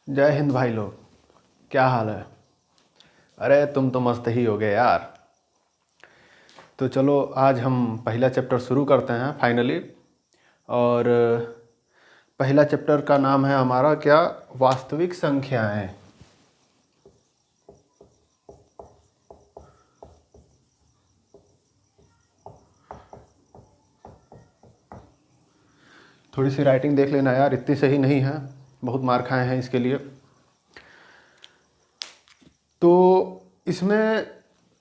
जय हिंद भाई लोग। क्या हाल है? अरे तुम तो मस्त ही हो गए यार। तो चलो आज हम पहला चैप्टर शुरू करते हैं फाइनली। और पहला चैप्टर का नाम है हमारा क्या? वास्तविक संख्याएं। थोड़ी सी राइटिंग देख लेना यार, इतनी सही नहीं है, बहुत मार खाए हैं इसके लिए। तो इसमें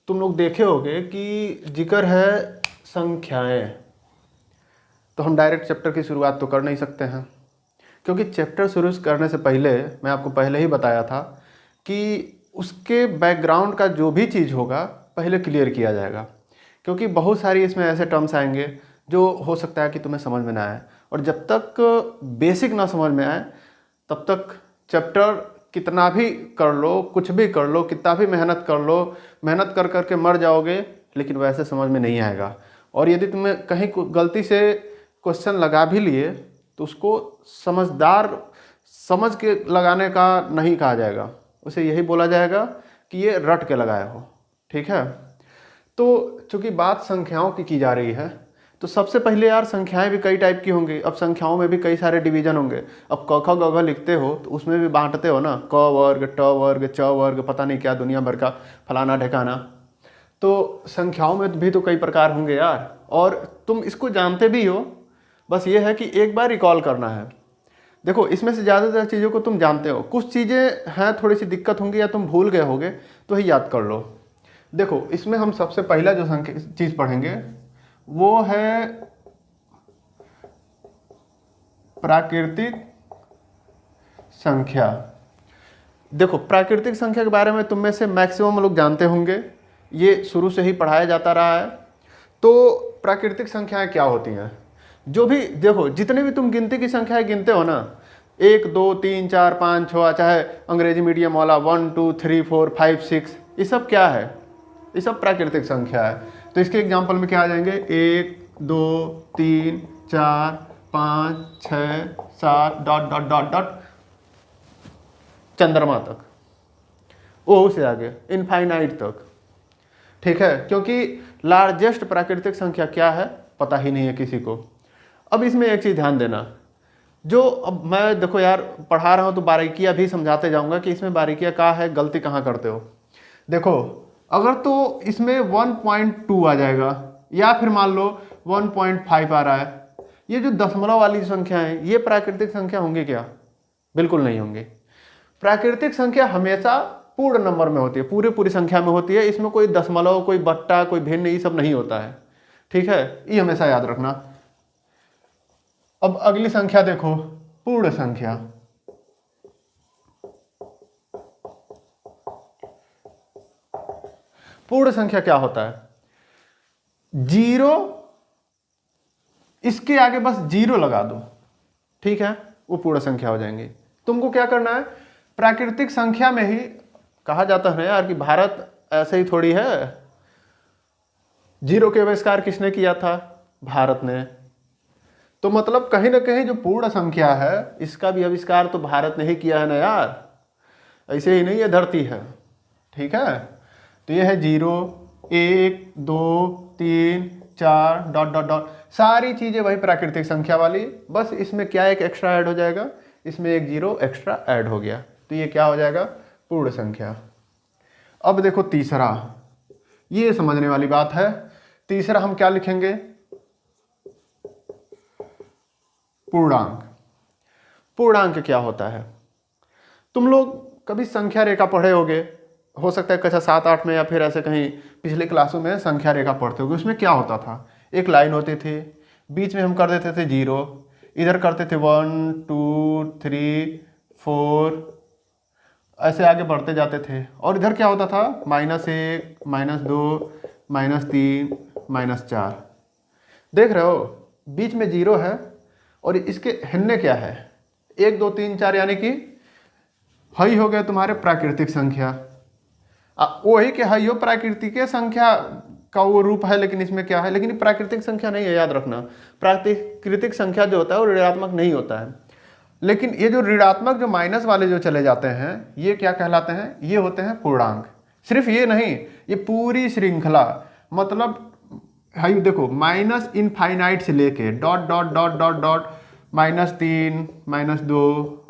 तुम लोग देखे होगे कि जिक्र है संख्याएं। तो हम डायरेक्ट चैप्टर की शुरुआत तो कर नहीं सकते हैं, क्योंकि चैप्टर शुरू करने से पहले मैं आपको पहले ही बताया था कि उसके बैकग्राउंड का जो भी चीज़ होगा पहले क्लियर किया जाएगा। क्योंकि बहुत सारी इसमें ऐसे टर्म्स आएंगे जो हो सकता है कि तुम्हें समझ में ना आए, और जब तक बेसिक ना समझ में आए तब तक चैप्टर कितना भी कर लो, कुछ भी कर लो, कितना भी मेहनत कर लो, मेहनत कर कर के मर जाओगे, लेकिन वैसे समझ में नहीं आएगा। और यदि तुम्हें कहीं गलती से क्वेश्चन लगा भी लिए तो उसको समझदार समझ के लगाने का नहीं कहा जाएगा, उसे यही बोला जाएगा कि ये रट के लगाए हो। ठीक है? तो चूंकि बात संख्याओं की जा रही है, तो सबसे पहले यार संख्याएं भी कई टाइप की होंगी। अब संख्याओं में भी कई सारे डिवीजन होंगे। अब क ख ग घ लिखते हो तो उसमें भी बांटते हो ना, क वर्ग, ट वर्ग, च वर्ग, पता नहीं क्या दुनिया भर का फलाना ढकाना। तो संख्याओं में भी तो कई प्रकार होंगे यार, और तुम इसको जानते भी हो। बस ये है कि एक बार रिकॉल करना है। देखो, इसमें से ज़्यादातर चीज़ों को तुम जानते हो, कुछ चीज़ें हैं थोड़ी सी दिक्कत होंगी या तुम भूल गए होगे, तो ही याद कर लो। देखो, इसमें हम सबसे पहला जो चीज़ पढ़ेंगे वो है प्राकृतिक संख्या। देखो, प्राकृतिक संख्या के बारे में तुम में से मैक्सिमम लोग जानते होंगे, ये शुरू से ही पढ़ाया जाता रहा है। तो प्राकृतिक संख्याएं क्या होती हैं? जो भी देखो, जितने भी तुम गिनती की संख्याएं गिनते हो ना, 1 2 3 4 5 6, चाहे अंग्रेजी मीडियम वाला 1 2 3 4 5 6, ये सब क्या है? ये सब प्राकृतिक संख्या है। तो इसके एग्जाम्पल में क्या आ जाएंगे? 1 2 3 4 5 6 7 डॉट डॉट डॉट डॉट चंद्रमा तक, ओ से आगे इनफाइनाइट तक। ठीक है? क्योंकि लार्जेस्ट प्राकृतिक संख्या क्या है पता ही नहीं है किसी को। अब इसमें एक चीज़ ध्यान देना, जो अब मैं देखो यार पढ़ा रहा हूँ तो बारीकियाँ भी समझाते जाऊँगा कि इसमें बारीकियाँ कहाँ है, गलती कहाँ करते हो। देखो, अगर तो इसमें 1.2 आ जाएगा, या फिर मान लो 1.5 आ रहा है, ये जो दशमलव वाली संख्या है ये प्राकृतिक संख्या होंगी क्या? बिल्कुल नहीं होंगी। प्राकृतिक संख्या हमेशा पूर्ण नंबर में होती है, पूरी संख्या में होती है। इसमें कोई दशमलव, कोई बट्टा, कोई भिन्न, ये सब नहीं होता है। ठीक है? ये हमेशा याद रखना। अब अगली संख्या देखो, पूर्ण संख्या। पूर्ण संख्या क्या होता है? जीरो, इसके आगे बस जीरो लगा दो, ठीक है, वो पूर्ण संख्या हो जाएंगी। तुमको क्या करना है? प्राकृतिक संख्या में ही कहा जाता है यार कि भारत ऐसे ही थोड़ी है। जीरो के आविष्कार किसने किया था? भारत ने। तो मतलब कहीं ना कहीं जो पूर्ण संख्या है इसका भी आविष्कार तो भारत ने ही किया है ना यार, ऐसे ही नहीं ये धरती है। ठीक है? तो ये है 0 1 2 3 4 डॉट डॉट डॉट, सारी चीजें वही प्राकृतिक संख्या वाली, बस इसमें क्या एक एक्स्ट्रा ऐड हो जाएगा, इसमें एक जीरो एक्स्ट्रा ऐड हो गया, तो ये क्या हो जाएगा? पूर्ण संख्या। अब देखो तीसरा, ये समझने वाली बात है। तीसरा हम क्या लिखेंगे? पूर्णांक। पूर्णांक क्या होता है? तुम लोग कभी संख्या रेखा पढ़े होगे, हो सकता है कक्षा 7 8 में या फिर ऐसे कहीं पिछले क्लासों में संख्या रेखा पढ़ते होगे। उसमें क्या होता था? एक लाइन होती थी, बीच में हम कर देते थे 0, इधर करते थे 1 2 3 4, ऐसे आगे बढ़ते जाते थे। और इधर क्या होता था? -1 -2 -3 -4। देख रहे हो, बीच में 0 है और इसके हिन्ने क्या है? 1 2 3 4, यानी कि हई हो गए तुम्हारे प्राकृतिक संख्या। वही के हई हो प्राकृतिक संख्या का वो रूप है, लेकिन इसमें क्या है? लेकिन प्राकृतिक संख्या नहीं है, याद रखना। प्राकृतिक संख्या जो होता है वो ऋणात्मक नहीं होता है। लेकिन ये जो ऋणात्मक जो माइनस वाले जो चले जाते हैं ये क्या कहलाते हैं, ये होते हैं पूर्णांक। सिर्फ ये नहीं, ये पूरी श्रृंखला, मतलब हाई देखो माइनस इनफाइनाइट से लेके dot dot dot dot dot -3 -2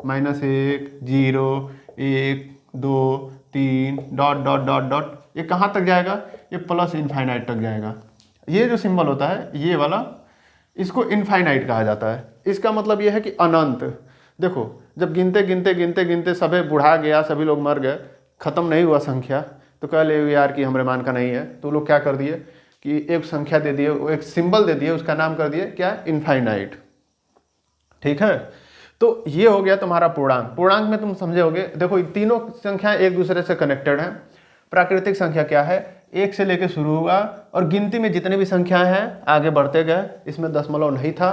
-1 0 1 2 3 dot dot dot dot, ये कहाँ तक जाएगा, ये प्लस इनफाइनाइट तक जाएगा। ये जो सिंबल होता है ये वाला, इसको इनफाइनाइट कहा जाता है। इसका मतलब ये है कि अनंत। देखो जब गिनते गिनते गिनते गिनते सभी बुढ़ा गया, सभी लोग मर गए, ख़त्म नहीं हुआ संख्या, तो कह ले यार कि हमारे मान का नहीं है, तो लोग क्या कर दिए कि एक संख्या दे दिए, वो एक सिंबल दे दिए, उसका नाम कर दिए क्या, इनफाइनाइट। ठीक है, तो ये हो गया तुम्हारा पूर्णांक। पूर्णांक में तुम समझे होगे, देखो तीनों संख्याएं एक दूसरे से कनेक्टेड हैं। प्राकृतिक संख्या क्या है, 1 से लेके शुरू हुआ और गिनती में जितने भी संख्याएं हैं आगे बढ़ते गए, इसमें दशमलव नहीं था।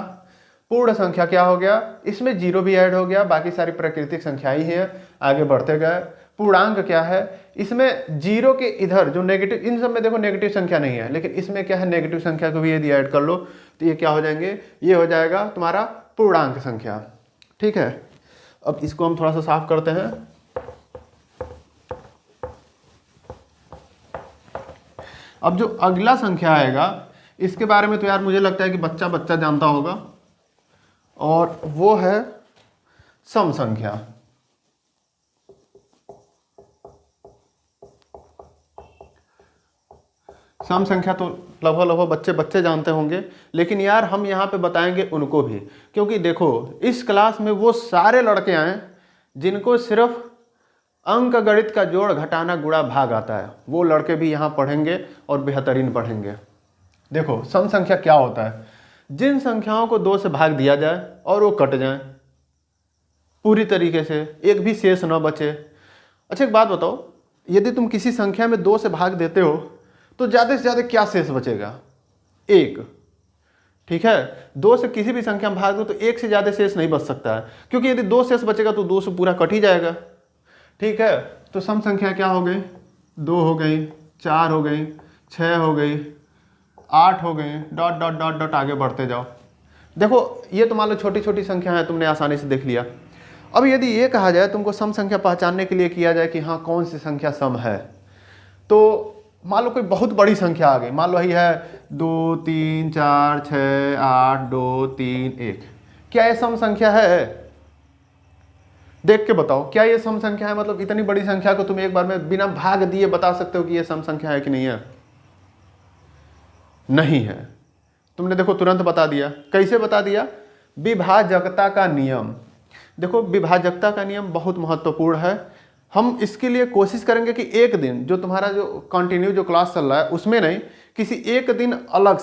पूर्ण संख्या क्या हो गया, इसमें 0 भी ऐड हो गया, बाकी सारी प्राकृतिक संख्याएं ही हैं, आगे बढ़ते गए। पूर्णांक क्या है, इसमें 0 के इधर जो नेगेटिव, इन सब में देखो नेगेटिव संख्या नहीं है, लेकिन इसमें क्या है, नेगेटिव संख्या को भी यदि ऐड कर लो तो ये क्या हो जाएंगे, ये हो जाएगा तुम्हारा पूर्णांक संख्या। ठीक है, अब इसको हम थोड़ा सा साफ करते हैं। अब जो अगला संख्या आएगा इसके बारे में तो यार मुझे लगता है कि बच्चा बच्चा जानता होगा, और वो है सम संख्या। सम संख्या तो लगभग बच्चे बच्चे जानते होंगे, लेकिन यार हम यहाँ पे बताएंगे उनको भी, क्योंकि देखो इस क्लास में वो सारे लड़के आए जिनको सिर्फ अंक गणित का जोड़ घटाना गुणा भाग आता है, वो लड़के भी यहाँ पढ़ेंगे और बेहतरीन पढ़ेंगे। देखो सम संख्या क्या होता है, जिन संख्याओं को 2 से भाग दिया जाए और वो कट जाए पूरी तरीके से, एक भी शेष न बचे। अच्छा एक बात बताओ, यदि तुम किसी संख्या में 2 से भाग देते हो तो ज़्यादा से ज़्यादा क्या शेष बचेगा, 1। ठीक है, 2 से किसी भी संख्या में भाग दो तो 1 से ज़्यादा शेष नहीं बच सकता है, क्योंकि यदि 2 शेष बचेगा तो 2 से पूरा कट ही जाएगा। ठीक है, तो सम संख्या क्या हो गई, 2 हो गई, 4 हो गई, 6 हो गई, 8 हो गई, डॉट डॉट डॉट डॉट आगे बढ़ते जाओ। देखो ये तो मान लो छोटी छोटी संख्या है, तुमने आसानी से देख लिया। अब यदि ये कहा जाए तुमको सम संख्या पहचानने के लिए किया जाए कि हाँ कौन सी संख्या सम है, तो मान लो कोई बहुत बड़ी संख्या आ गई, मान लो यही है 2 3 4 6 8 2 3 1, क्या ये सम संख्या है, देख के बताओ क्या ये सम संख्या है। मतलब इतनी बड़ी संख्या को तुम एक बार में बिना भाग दिए बता सकते हो कि ये सम संख्या है कि नहीं है, नहीं है। तुमने देखो तुरंत बता दिया, कैसे बता दिया, विभाजकता का नियम। देखो विभाजकता का नियम बहुत महत्वपूर्ण है, हम इसके लिए कोशिश करेंगे कि एक दिन जो तुम्हारा जो कंटिन्यू जो क्लास चल रहा है उसमें नहीं, किसी एक दिन अलग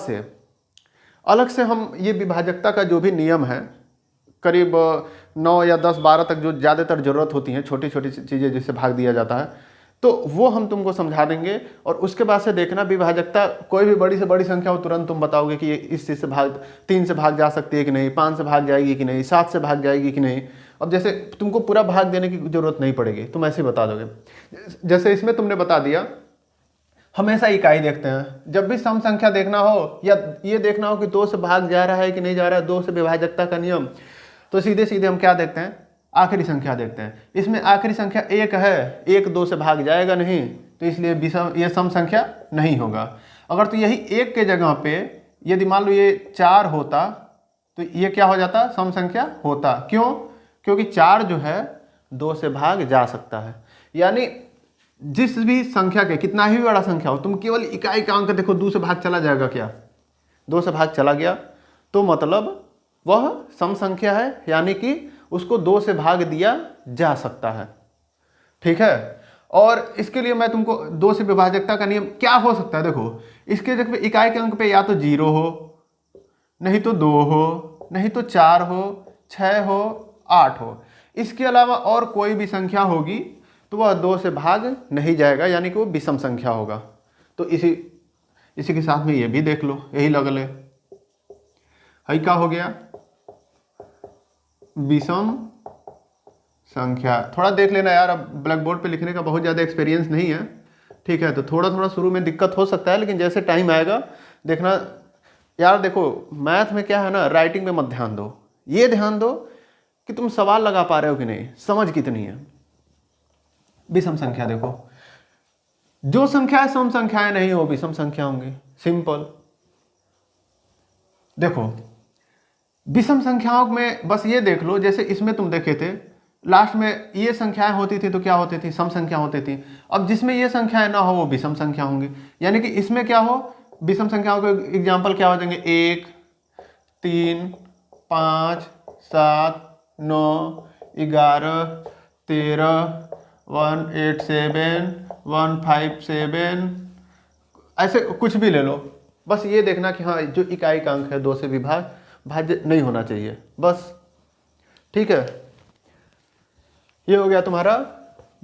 से हम ये विभाजकता का जो भी नियम है, करीब 9 या 10 12 तक जो ज़्यादातर ज़रूरत होती हैं, छोटी छोटी चीज़ें जिससे भाग दिया जाता है, तो वो हम तुमको समझा देंगे। और उसके बाद से देखना विभाजकता, कोई भी बड़ी से बड़ी संख्या हो तुरंत तुम बताओगे कि इस चीज़ से भाग 3 से भाग जा सकती है कि नहीं, 5 से भाग जाएगी कि नहीं, 7 से भाग जाएगी कि नहीं। अब जैसे तुमको पूरा भाग देने की ज़रूरत नहीं पड़ेगी, तुम ऐसे बता दोगे। जैसे इसमें तुमने बता दिया, हमेशा इकाई देखते हैं, जब भी सम संख्या देखना हो या ये देखना हो कि 2 से भाग जा रहा है कि नहीं जा रहा है, 2 से विभाजकता का नियम, तो सीधे सीधे हम क्या देखते हैं, आखिरी संख्या देखते हैं। इसमें आखिरी संख्या 1 है, 1 2 से भाग जाएगा नहीं, तो इसलिए ये सम संख्या नहीं होगा। अगर तो यही 1 के जगह पे यदि मान लो ये 4 होता तो ये क्या हो जाता, सम संख्या होता। क्यों, क्योंकि 4 जो है 2 से भाग जा सकता है। यानी जिस भी संख्या के कितना ही बड़ा संख्या हो, तुम केवल इकाई का अंक देखो, 2 से भाग चला जाएगा क्या, 2 से भाग चला गया तो मतलब वह सम संख्या है, यानी कि उसको 2 से भाग दिया जा सकता है। ठीक है, और इसके लिए मैं तुमको 2 से विभाजकता का नियम क्या हो सकता है, देखो इसके जगह पे इकाई के अंक पे या तो 0 हो, नहीं तो 2 हो, नहीं तो 4 हो, 6 हो, 8 हो। इसके अलावा और कोई भी संख्या होगी तो वह 2 से भाग नहीं जाएगा, यानी कि वो विषम संख्या होगा। तो इसी के साथ में ये भी देख लो, यही लग ले, है क्या हो गया, विषम संख्या। थोड़ा देख लेना यार, अब ब्लैक बोर्ड पे लिखने का बहुत ज़्यादा एक्सपीरियंस नहीं है। ठीक है, तो थोड़ा थोड़ा शुरू में दिक्कत हो सकता है, लेकिन जैसे टाइम आएगा देखना यार। देखो मैथ में क्या है ना, राइटिंग में मत ध्यान दो, ये ध्यान दो कि तुम सवाल लगा पा रहे हो कि नहीं, समझ कितनी है। विषम संख्या देखो, जो संख्याएं सम संख्याएं नहीं हो विषम संख्या होंगी, सिंपल। देखो विषम संख्याओं में बस ये देख लो, जैसे इसमें तुम देखे थे लास्ट में ये संख्याएं होती थी तो क्या होती थी, सम संख्या होती थी। अब जिसमें ये संख्याएं ना हो वो विषम संख्या होंगी, यानी कि इसमें क्या हो, विषम संख्याओं के एग्जाम्पल क्या हो जाएंगे, 1, 3, 5, 7, 9, 11, 13, 187, 157, ऐसे कुछ भी ले लो। बस ये देखना कि हाँ जो इकाई का अंक है 2 से भाज्य नहीं होना चाहिए, बस। ठीक है, ये हो गया तुम्हारा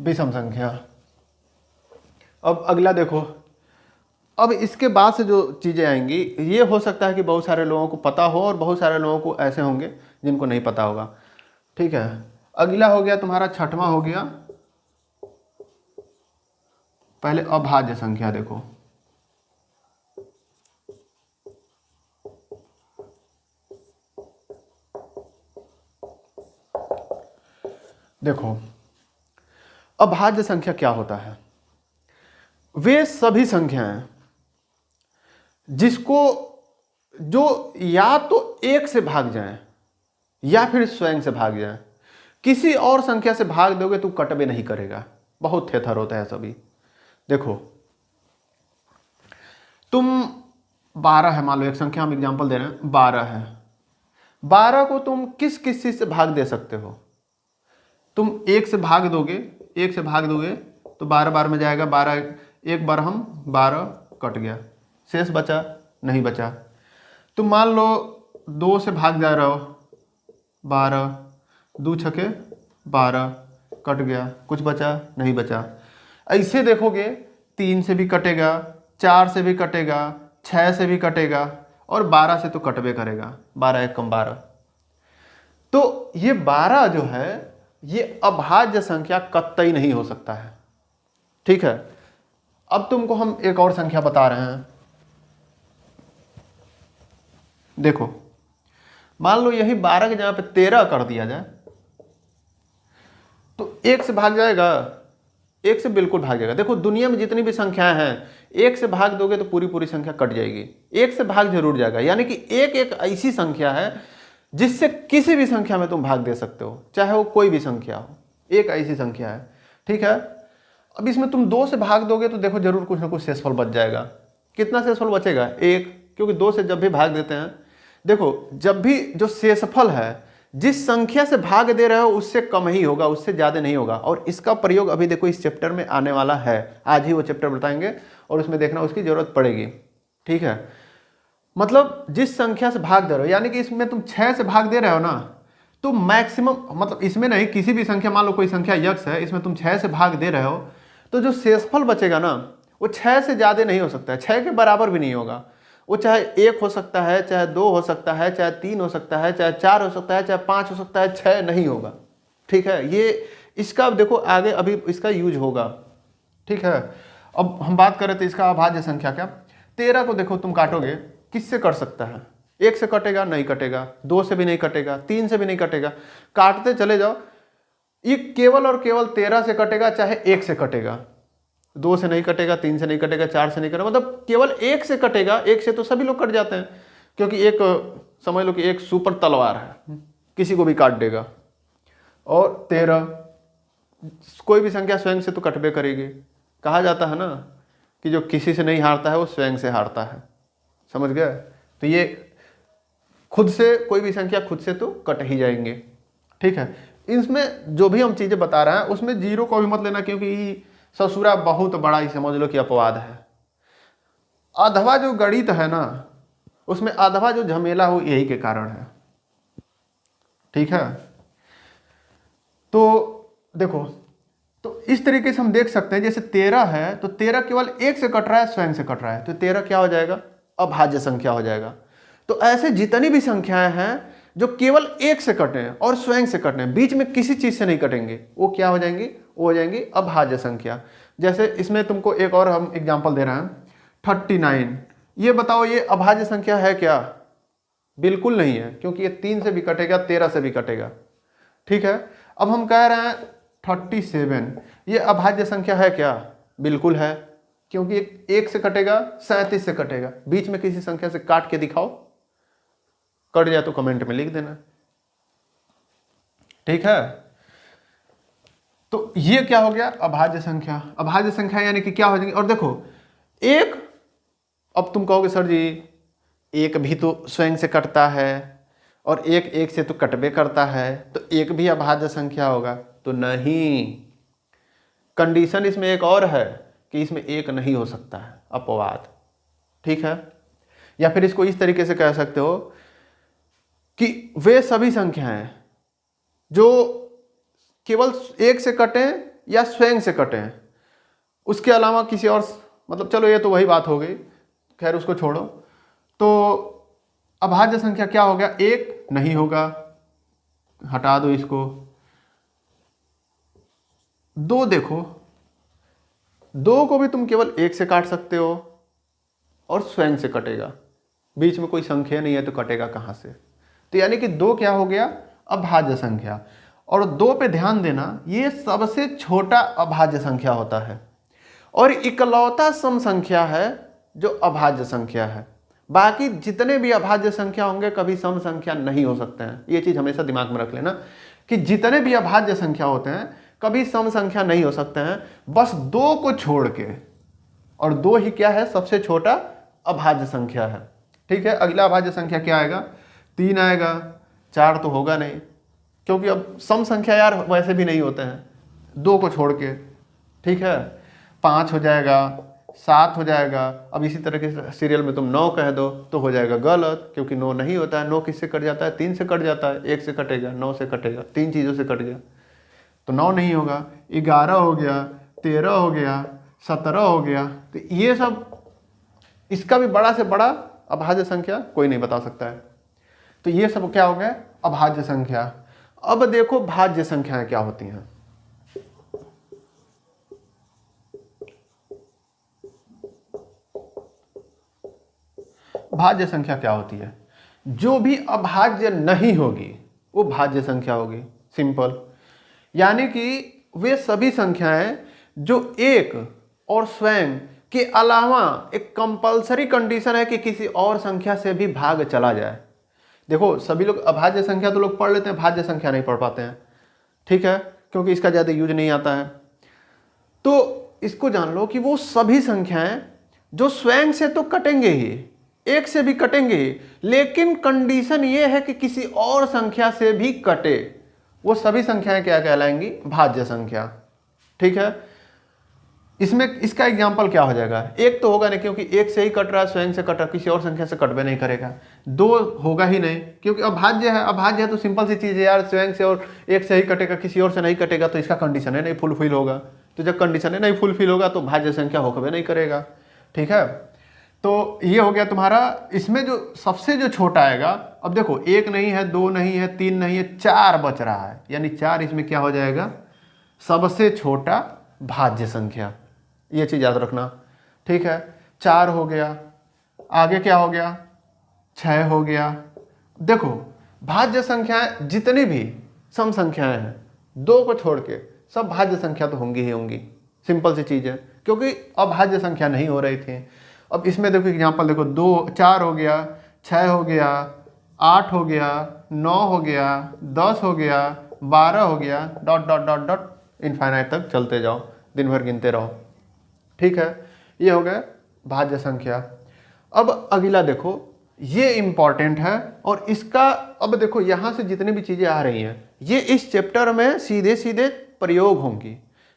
विषम संख्या। अब अगला देखो, अब इसके बाद से जो चीज़ें आएंगी, ये हो सकता है कि बहुत सारे लोगों को पता हो और बहुत सारे लोगों को ऐसे होंगे जिनको नहीं पता होगा। ठीक है, अगला हो गया तुम्हारा छठवां हो गया, पहले अभाज्य संख्या। देखो देखो अभाज्य संख्या क्या होता है, वे सभी संख्याएं जिसको जो या तो 1 से भाग जाएं या फिर स्वयं से भाग जाएं। किसी और संख्या से भाग दोगे तो कटवे नहीं करेगा, बहुत थेथर होता है सभी। देखो तुम 12 है, मान लो एक संख्या हम एग्जांपल दे रहे हैं, 12 है। 12 को तुम किस किस चीज से भाग दे सकते हो, तुम 1 से भाग दोगे, 1 से भाग दोगे तो 12 बार में जाएगा, 12 एक बार हम 12 कट गया, शेष बचा नहीं बचा। तुम मान लो 2 से भाग जा रहे हो, 12 2 छके 12 कट गया, कुछ बचा नहीं बचा। ऐसे देखोगे 3 से भी कटेगा, 4 से भी कटेगा, 6 से भी कटेगा और 12 से तो कटवे करेगा, 12 एक कम 12। तो ये 12 जो है ये अभाज्य संख्या कतई नहीं हो सकता है। ठीक है, अब तुमको हम एक और संख्या बता रहे हैं। देखो मान लो यही 12 के जगह पे 13 कर दिया जाए तो 1 से भाग जाएगा, 1 से बिल्कुल भाग जाएगा। देखो दुनिया में जितनी भी संख्याएं हैं 1 से भाग दोगे तो पूरी पूरी संख्या कट जाएगी, 1 से भाग जरूर जाएगा। यानी कि एक ऐसी संख्या है जिससे किसी भी संख्या में तुम भाग दे सकते हो, चाहे वो कोई भी संख्या हो, एक ऐसी संख्या है। ठीक है, अब इसमें तुम 2 से भाग दोगे तो देखो जरूर कुछ ना कुछ शेषफल बच जाएगा। कितना शेषफल बचेगा, 1, क्योंकि 2 से जब भी भाग देते हैं, देखो जब भी जो शेषफल है जिस संख्या से भाग दे रहे हो उससे कम ही होगा, उससे ज़्यादा नहीं होगा। और इसका प्रयोग अभी देखो इस चैप्टर में आने वाला है, आज ही वो चैप्टर बताएंगे और उसमें देखना उसकी ज़रूरत पड़ेगी। ठीक है, मतलब जिस संख्या से भाग दे रहे हो, यानी कि इसमें तुम 6 से भाग दे रहे हो ना, तो मैक्सिमम, मतलब इसमें नहीं, किसी भी संख्या, मान लो कोई संख्या यक्ष है, इसमें तुम 6 से भाग दे रहे हो तो जो शेषफल बचेगा ना वो 6 से ज़्यादा नहीं हो सकता है, 6 के बराबर भी नहीं होगा। वो चाहे 1 हो सकता है, चाहे 2 हो सकता है, चाहे 3 हो सकता है, चाहे 4 हो सकता है, चाहे 5 हो सकता है, 6 नहीं होगा। ठीक है, ये इसका देखो आगे अभी इसका यूज होगा। ठीक है, अब हम बात करें तो इसका अभाज्य संख्या क्या, 13 को देखो तुम काटोगे किससे कट सकता है, 1 से कटेगा नहीं कटेगा, 2 से भी नहीं कटेगा, 3 से भी नहीं कटेगा, काटते चले जाओ, ये केवल और केवल 13 से कटेगा, चाहे 1 से कटेगा, 2 से नहीं कटेगा, 3 से नहीं कटेगा, 4 से नहीं कटेगा, मतलब केवल 1 से कटेगा। 1 से तो सभी लोग कट जाते हैं, क्योंकि एक समझ लो कि एक सुपर तलवार है, किसी को भी काट देगा। और 13 कोई भी संख्या स्वयं से तो कटबे करेगी। कहा जाता है ना कि जो किसी से नहीं हारता है वो स्वयं से हारता है, समझ गए। तो ये खुद से कोई भी संख्या खुद से तो कट ही जाएंगे। ठीक है, इसमें जो भी हम चीज़ें बता रहे हैं उसमें जीरो को भी मत लेना, क्योंकि ससुरा बहुत बड़ा ही समझ लो कि अपवाद है। अधवा जो गणित है ना उसमें अधवा जो झमेला हो यही के कारण है। ठीक है, तो देखो, तो इस तरीके से हम देख सकते हैं, जैसे 13 है तो 13 केवल 1 से कट रहा है, स्वयं से कट रहा है, तो 13 क्या हो जाएगा, अभाज्य संख्या हो जाएगा। तो ऐसे जितनी भी संख्याएं हैं जो केवल 1 से कटे और स्वयं से कटे, बीच में किसी चीज से नहीं कटेंगे, वो क्या हो जाएंगी, वो हो जाएंगी अभाज्य संख्या। जैसे इसमें तुमको एक और हम एग्जांपल दे रहे हैं, 39। ये बताओ ये अभाज्य संख्या है क्या, बिल्कुल नहीं है, क्योंकि ये 3 से भी कटेगा, 13 से भी कटेगा, ठीक है। अब हम कह रहे हैं 37, ये अभाज्य संख्या है क्या? बिल्कुल है, क्योंकि एक से कटेगा, 37 से कटेगा। बीच में किसी संख्या से काट के दिखाओ, कट जाए तो कमेंट में लिख देना, ठीक है। तो ये क्या हो गया? अभाज्य संख्या। अभाज्य संख्या यानी कि क्या हो जाएगी? और देखो एक, अब तुम कहोगे सर जी एक भी तो स्वयं से कटता है और एक एक से तो कटबे करता है, तो एक भी अभाज्य संख्या होगा? तो नहीं, कंडीशन इसमें एक और है कि इसमें एक नहीं हो सकता है, अपवाद, ठीक है। या फिर इसको इस तरीके से कह सकते हो कि वे सभी संख्याएं जो केवल एक से कटें या स्वयं से कटें, उसके अलावा किसी और, मतलब चलो ये तो वही बात हो गई, खैर उसको छोड़ो। तो अभाज्य संख्या क्या हो गया? एक नहीं होगा, हटा दो इसको। दो देखो, दो को भी तुम केवल एक से काट सकते हो और स्वयं से कटेगा, बीच में कोई संख्या नहीं है तो कटेगा कहां से? तो यानी कि दो क्या हो गया? अभाज्य संख्या। और दो पे ध्यान देना, ये सबसे छोटा अभाज्य संख्या होता है और इकलौता सम संख्या है जो अभाज्य संख्या है। बाकी जितने भी अभाज्य संख्या होंगे कभी सम संख्या नहीं हो सकते हैं। ये चीज हमेशा दिमाग में रख लेना कि जितने भी अभाज्य संख्या होते हैं कभी सम संख्या नहीं हो सकते हैं, बस दो को छोड़ के। और दो ही क्या है? सबसे छोटा अभाज्य संख्या है, ठीक है। अगला अभाज्य संख्या क्या आएगा? 3 आएगा, 4 तो होगा नहीं, क्योंकि अब सम संख्या यार वैसे भी नहीं होते हैं, दो को छोड़ के, ठीक है। 5 हो जाएगा, 7 हो जाएगा। अब इसी तरह के सीरियल में तुम 9 कह दो तो हो जाएगा गलत, क्योंकि 9 नहीं होता है। 9 किससे कट जाता है? 3 से कट जाता है। 1 से कटेगा, 9 से कटेगा, 3 चीज़ों से कट गया, तो 9 नहीं होगा। 11 हो गया, 13 हो गया, 17 हो गया। तो ये सब, इसका भी बड़ा से बड़ा अभाज्य संख्या कोई नहीं बता सकता है। तो ये सब क्या हो गया? अभाज्य संख्या। अब देखो भाज्य संख्याएं क्या होती हैं। भाज्य संख्या क्या होती है? जो भी अभाज्य नहीं होगी वो भाज्य संख्या होगी, सिंपल। यानी कि वे सभी संख्याएं जो एक और स्वयं के अलावा, एक कंपलसरी कंडीशन है कि किसी और संख्या से भी भाग चला जाए। देखो सभी लोग अभाज्य संख्या तो लोग पढ़ लेते हैं, भाज्य संख्या नहीं पढ़ पाते हैं, ठीक है, क्योंकि इसका ज़्यादा यूज नहीं आता है। तो इसको जान लो कि वो सभी संख्याएं जो स्वयं से तो कटेंगे ही, एक से भी कटेंगे ही, लेकिन कंडीशन ये है कि किसी और संख्या से भी कटे, वो सभी संख्याएं क्या कहलाएंगी? भाज्य संख्या, ठीक है। इसमें इसका एग्जाम्पल क्या हो जाएगा? एक तो होगा नहीं, क्योंकि एक से ही कट रहा है, स्वयं से कट रहा है, किसी और संख्या से कटबे नहीं करेगा। दो होगा ही नहीं, क्योंकि अभाज्य है। अभाज्य है तो सिंपल सी चीज़ है यार, स्वयं से और एक से ही कटेगा, किसी और से नहीं कटेगा, तो इसका कंडीशन है नहीं फुलफिल होगा। तो जब कंडीशन है नहीं फुलफिल होगा तो भाज्य संख्या होकर नहीं करेगा, ठीक है। तो ये हो गया तुम्हारा। इसमें जो सबसे जो छोटा आएगा, अब देखो एक नहीं है, दो नहीं है, तीन नहीं है, 4 बच रहा है, यानी 4 इसमें क्या हो जाएगा? सबसे छोटा भाज्य संख्या। ये चीज याद रखना, ठीक है। 4 हो गया, आगे क्या हो गया? 6 हो गया। देखो भाज्य संख्याएं जितनी भी सम संख्याएं हैं, 2 को छोड़ के सब भाज्य संख्या तो होंगी ही होंगी, सिंपल सी चीज है, क्योंकि अभाज्य संख्या नहीं हो रही थी। अब इसमें देखो एग्जाम्पल देखो, 4 हो गया, 6 हो गया, 8 हो गया, 9 हो गया, 10 हो गया, 12 हो गया, dot dot dot dot infinite तक चलते जाओ, दिन भर गिनते रहो, ठीक है। ये हो गया भाज्य संख्या। अब अगला देखो, ये इंपॉर्टेंट है और इसका, अब देखो यहां से जितनी भी चीजें आ रही हैं ये इस चैप्टर में सीधे सीधे प्रयोग होंगी,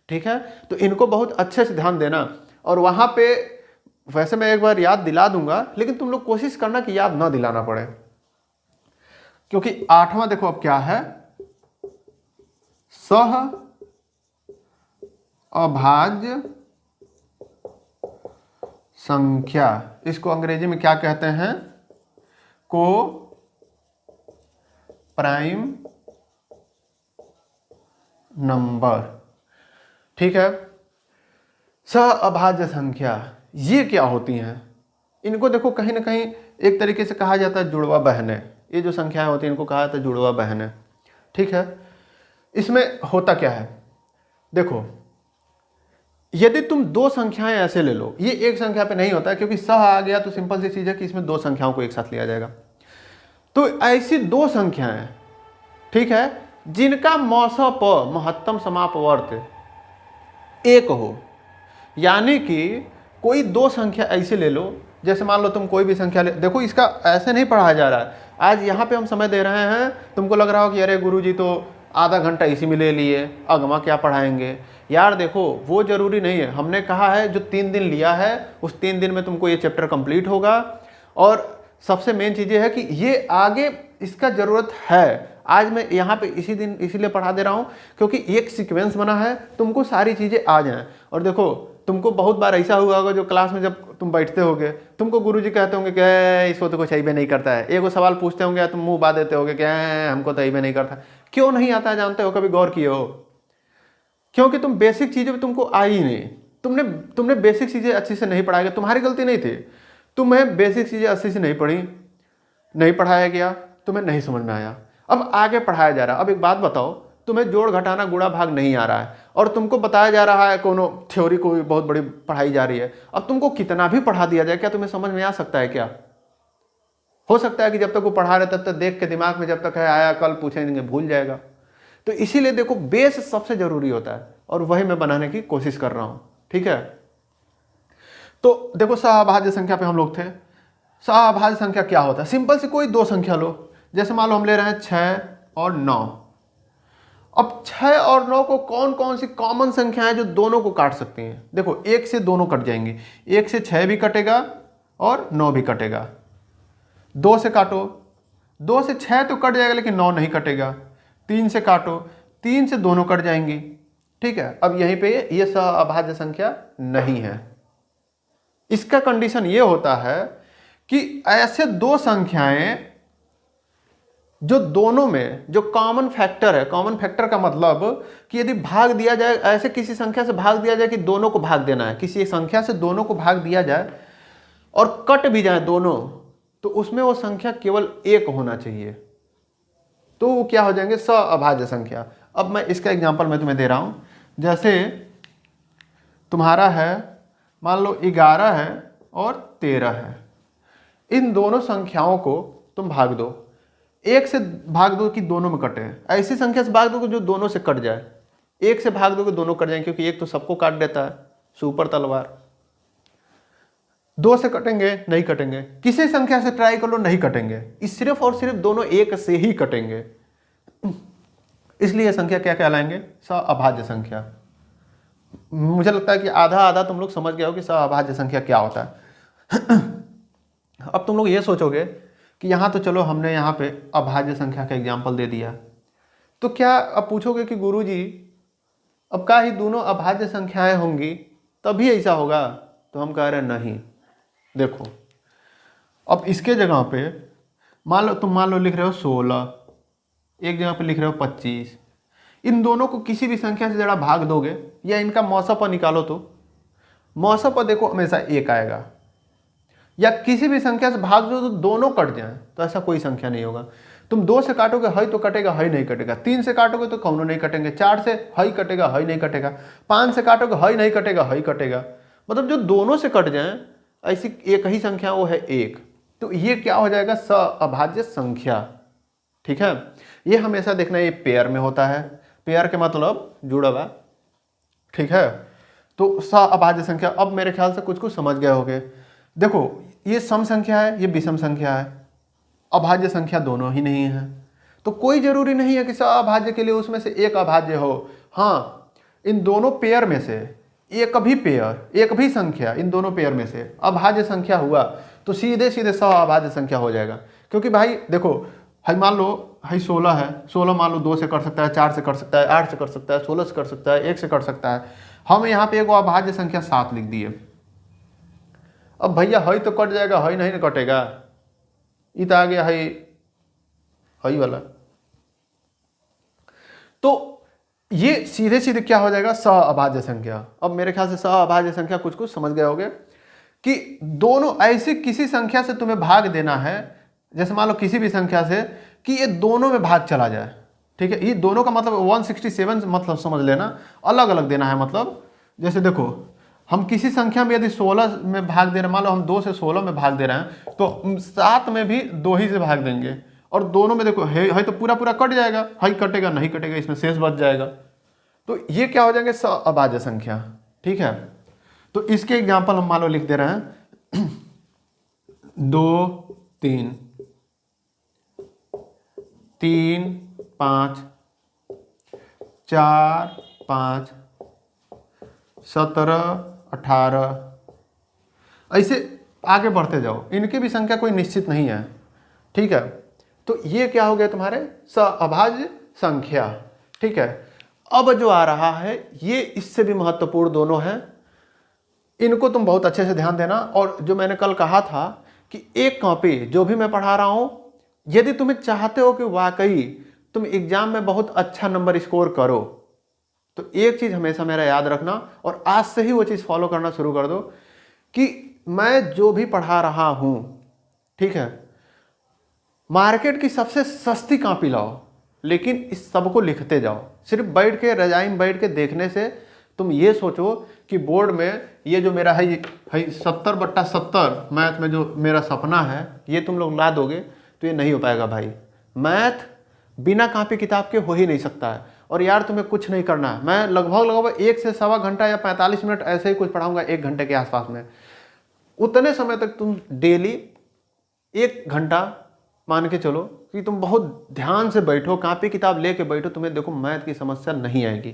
ठीक है। तो इनको बहुत अच्छे से ध्यान देना। और वहां पे वैसे मैं एक बार याद दिला दूंगा, लेकिन तुम लोग कोशिश करना कि याद ना दिलाना पड़े, क्योंकि 8वां देखो अब क्या है? सह अभाज्य संख्या। इसको अंग्रेजी में क्या कहते हैं? को प्राइम नंबर, ठीक है। सह अभाज्य संख्या ये क्या होती हैं? इनको देखो कहीं ना कहीं एक तरीके से कहा जाता है जुड़वा बहनें। ये जो संख्याएं होती हैं इनको कहा जाता है जुड़वा बहनें, ठीक है। इसमें होता क्या है, देखो यदि तुम दो संख्याएं ऐसे ले लो, ये एक संख्या पे नहीं होता है क्योंकि सह आ गया तो सिंपल सी चीज है कि इसमें दो संख्याओं को एक साथ लिया जाएगा। तो ऐसी दो संख्याएं, ठीक है, जिनका मौसा प महत्तम समापवर्त एक हो, यानी कि कोई दो संख्या ऐसे ले लो, जैसे मान लो तुम कोई भी संख्या ले, देखो इसका ऐसे नहीं पढ़ाया जा रहा है। आज यहाँ पे हम समय दे रहे हैं, तुमको लग रहा हो कि अरे गुरुजी तो आधा घंटा इसी में ले लिए, अगमा क्या पढ़ाएंगे। यार देखो वो जरूरी नहीं है, हमने कहा है जो 3 दिन लिया है उस 3 दिन में तुमको ये चैप्टर कंप्लीट होगा। और सबसे मेन चीज़ ये है कि ये आगे इसका ज़रूरत है। आज मैं यहाँ पे इसी दिन इसीलिए पढ़ा दे रहा हूँ क्योंकि एक सीक्वेंस बना है, तुमको सारी चीज़ें आ जाएं। और देखो तुमको बहुत बार ऐसा हुआ होगा, जो क्लास में जब तुम बैठते होगे तुमको गुरुजी कहते होंगे कि इसको तो कुछ अइबे नहीं करता है, एगो सवाल पूछते होंगे तुम मुँह बा देते होगे कि हमको तो अइबे नहीं करता। क्यों नहीं आता है जानते हो, कभी गौर किए हो? क्योंकि तुम बेसिक चीज़ें तुमको आई ही नहीं, तुमने बेसिक चीज़ें अच्छी से नहीं पढ़ाई। तुम्हारी गलती नहीं थी, तुम्हें बेसिक चीज़ें अच्छी से नहीं पढ़ी, नहीं पढ़ाया गया, तुम्हें नहीं समझ में आया। अब आगे पढ़ाया जा रहा है। अब एक बात बताओ, तुम्हें जोड़ घटाना गुणा भाग नहीं आ रहा है और तुमको बताया जा रहा है, कोनो थ्योरी कोई बहुत बड़ी पढ़ाई जा रही है। अब तुमको कितना भी पढ़ा दिया जाए, क्या तुम्हें समझ में आ सकता है? क्या हो सकता है कि जब तक वो पढ़ा रहे तब तक देख के दिमाग में जब तक है आया, कल पूछेंगे भूल जाएगा। तो इसीलिए देखो बेस सबसे जरूरी होता है और वही मैं बनाने की कोशिश कर रहा हूं, ठीक है। तो देखो सहअभाज्य संख्या पे हम लोग थे। सहअभाज्य संख्या क्या होता है? सिंपल से कोई दो संख्या लो, जैसे मान लो हम ले रहे हैं 6 और 9। अब 6 और 9 को कौन कौन सी कॉमन संख्याएं जो दोनों को काट सकती हैं? देखो 1 से दोनों कट जाएंगे, 1 से 6 भी कटेगा और 9 भी कटेगा। 2 से काटो, 2 से 6 तो कट जाएगा लेकिन 9 नहीं कटेगा। 3 से काटो, 3 से दोनों कट जाएंगी, ठीक है। अब यहीं पे ये सहअभाज्य संख्या नहीं है। इसका कंडीशन ये होता है कि ऐसे दो संख्याएं जो दोनों में जो कॉमन फैक्टर है, कॉमन फैक्टर का मतलब कि यदि भाग दिया जाए, ऐसे किसी संख्या से भाग दिया जाए कि दोनों को भाग देना है, किसी संख्या से दोनों को भाग दिया जाए और कट भी जाए दोनों, तो उसमें वो संख्या केवल एक होना चाहिए, तो वो क्या हो जाएंगे? सहअभाज्य संख्या। अब मैं इसका एग्जांपल मैं तुम्हें दे रहा हूं। जैसे तुम्हारा है, मान लो 11 है और 13 है। इन दोनों संख्याओं को तुम भाग दो, एक से भाग दो कि दोनों में कटे, ऐसी संख्या से भाग दो कि जो दोनों से कट जाए। एक से भाग दो कि दोनों कट जाए, क्योंकि एक तो सबको काट देता है, सुपर तलवार। 2 से कटेंगे? नहीं कटेंगे। किसी संख्या से ट्राई कर लो, नहीं कटेंगे। इस सिर्फ और सिर्फ दोनों एक से ही कटेंगे। इसलिए संख्या क्या कहलाएंगे? सहअभाज्य संख्या। मुझे लगता है कि आधा आधा तुम लोग समझ गए हो कि सहअभाज्य संख्या क्या होता है। अब तुम लोग ये सोचोगे कि यहाँ तो चलो हमने यहाँ पे अभाज्य संख्या का एग्जाम्पल दे दिया, तो क्या अब पूछोगे कि गुरुजी अब का ही दोनों अभाज्य संख्याएं होंगी तभी ऐसा होगा? तो हम कह रहे हैं नहीं। देखो अब इसके जगह पे मान लो लिख रहे हो 16, एक जगह पे लिख रहे हो 25। इन दोनों को किसी भी संख्या से जरा भाग दोगे या इनका मौसा पर निकालो तो मौसा पर देखो हमेशा 1 आएगा, या किसी भी संख्या से भाग दो तो दोनों कट जाएं, तो ऐसा कोई संख्या नहीं होगा। तुम 2 से काटोगे हई तो कटेगा, हई नहीं कटेगा। 3 से काटोगे तो कौनों नहीं कटेंगे। 4 से हई कटेगा, हई नहीं कटेगा। 5 से काटोगे हई नहीं कटेगा, हई कटेगा। मतलब जो दोनों से कट जाएं ऐसी एक ही संख्या वो है 1। तो ये क्या हो जाएगा? सहअभाज्य संख्या, ठीक है। ये हमेशा देखना ये पेयर में होता है, पेयर के मतलब जुड़ा हुआ, ठीक है। तो सहअभाज्य संख्या अब मेरे ख्याल से कुछ समझ गए होंगे। देखो ये सम संख्या है, ये विषम संख्या है, अभाज्य संख्या दोनों ही नहीं है, तो कोई जरूरी नहीं है कि सहअभाज्य के लिए उसमें से एक अभाज्य हो। हाँ, इन दोनों पेयर में से एक भी संख्या इन दोनों पेयर में से अभाज्य संख्या हुआ तो सीधे सीधे सहअभाज्य संख्या हो जाएगा। क्योंकि भाई देखो, हाई मान लो हाई 16 है, 16 मान लो 2 से कर सकता है, 4 से कर सकता है, 8 से कर सकता है, 16 से कर सकता है, 1 से कर सकता है। हम यहाँ पे एक अभाज्य संख्या 7 लिख दिए। अब भैया हई तो कट जाएगा, हई नहीं ना कटेगा, इत आ गया हई वाला। तो ये सीधे सीधे क्या हो जाएगा? सहअभाज्य संख्या। अब मेरे ख्याल से सहअभाज्य संख्या कुछ समझ गए होंगे कि दोनों ऐसी किसी संख्या से तुम्हें भाग देना है, जैसे मान लो किसी भी संख्या से कि ये दोनों में भाग चला जाए, ठीक है, ये दोनों का मतलब 167 मतलब समझ लेना, अलग अलग देना है। मतलब जैसे देखो, हम किसी संख्या में यदि 16 में भाग दे रहे हैं, मान लो हम 2 से 16 में भाग दे रहे हैं, तो 7 में भी 2 ही से भाग देंगे, और दोनों में देखो है तो पूरा पूरा कट जाएगा, है कटेगा नहीं कटेगा, इसमें शेष बच जाएगा। तो ये क्या हो जाएंगे, अभाज्य संख्या। ठीक है, तो इसके एग्जाम्पल हम मान लो लिख दे रहे हैं 2 3 3 5 4 5 17 18, ऐसे आगे बढ़ते जाओ, इनकी भी संख्या कोई निश्चित नहीं है। ठीक है, तो ये क्या हो गया तुम्हारे अभाज्य संख्या। ठीक है, अब जो आ रहा है ये इससे भी महत्वपूर्ण दोनों हैं, इनको तुम बहुत अच्छे से ध्यान देना। और जो मैंने कल कहा था कि एक कॉपी जो भी मैं पढ़ा रहा हूं, यदि तुम्हें चाहते हो कि वाकई तुम एग्जाम में बहुत अच्छा नंबर स्कोर करो, तो एक चीज हमेशा मेरा याद रखना, और आज से ही वो चीज फॉलो करना शुरू कर दो कि मैं जो भी पढ़ा रहा हूं, ठीक है, मार्केट की सबसे सस्ती कॉपी लाओ, लेकिन इस सबको लिखते जाओ। सिर्फ बैठ के रजाई में बैठ के देखने से तुम ये सोचो कि बोर्ड में ये जो मेरा है 70/70 मैथ में जो मेरा सपना है, ये तुम लोग ला दोगे, तो ये नहीं हो पाएगा भाई। मैथ बिना कॉपी किताब के हो ही नहीं सकता है। और यार तुम्हें कुछ नहीं करना है, मैं लगभग 1 से सवा घंटा या 45 मिनट ऐसे ही कुछ पढ़ाऊंगा, 1 घंटे के आसपास में। उतने समय तक तुम डेली 1 घंटा मान के चलो कि तुम बहुत ध्यान से बैठो, कॉपी किताब लेके बैठो, तुम्हें देखो मैथ की समस्या नहीं आएगी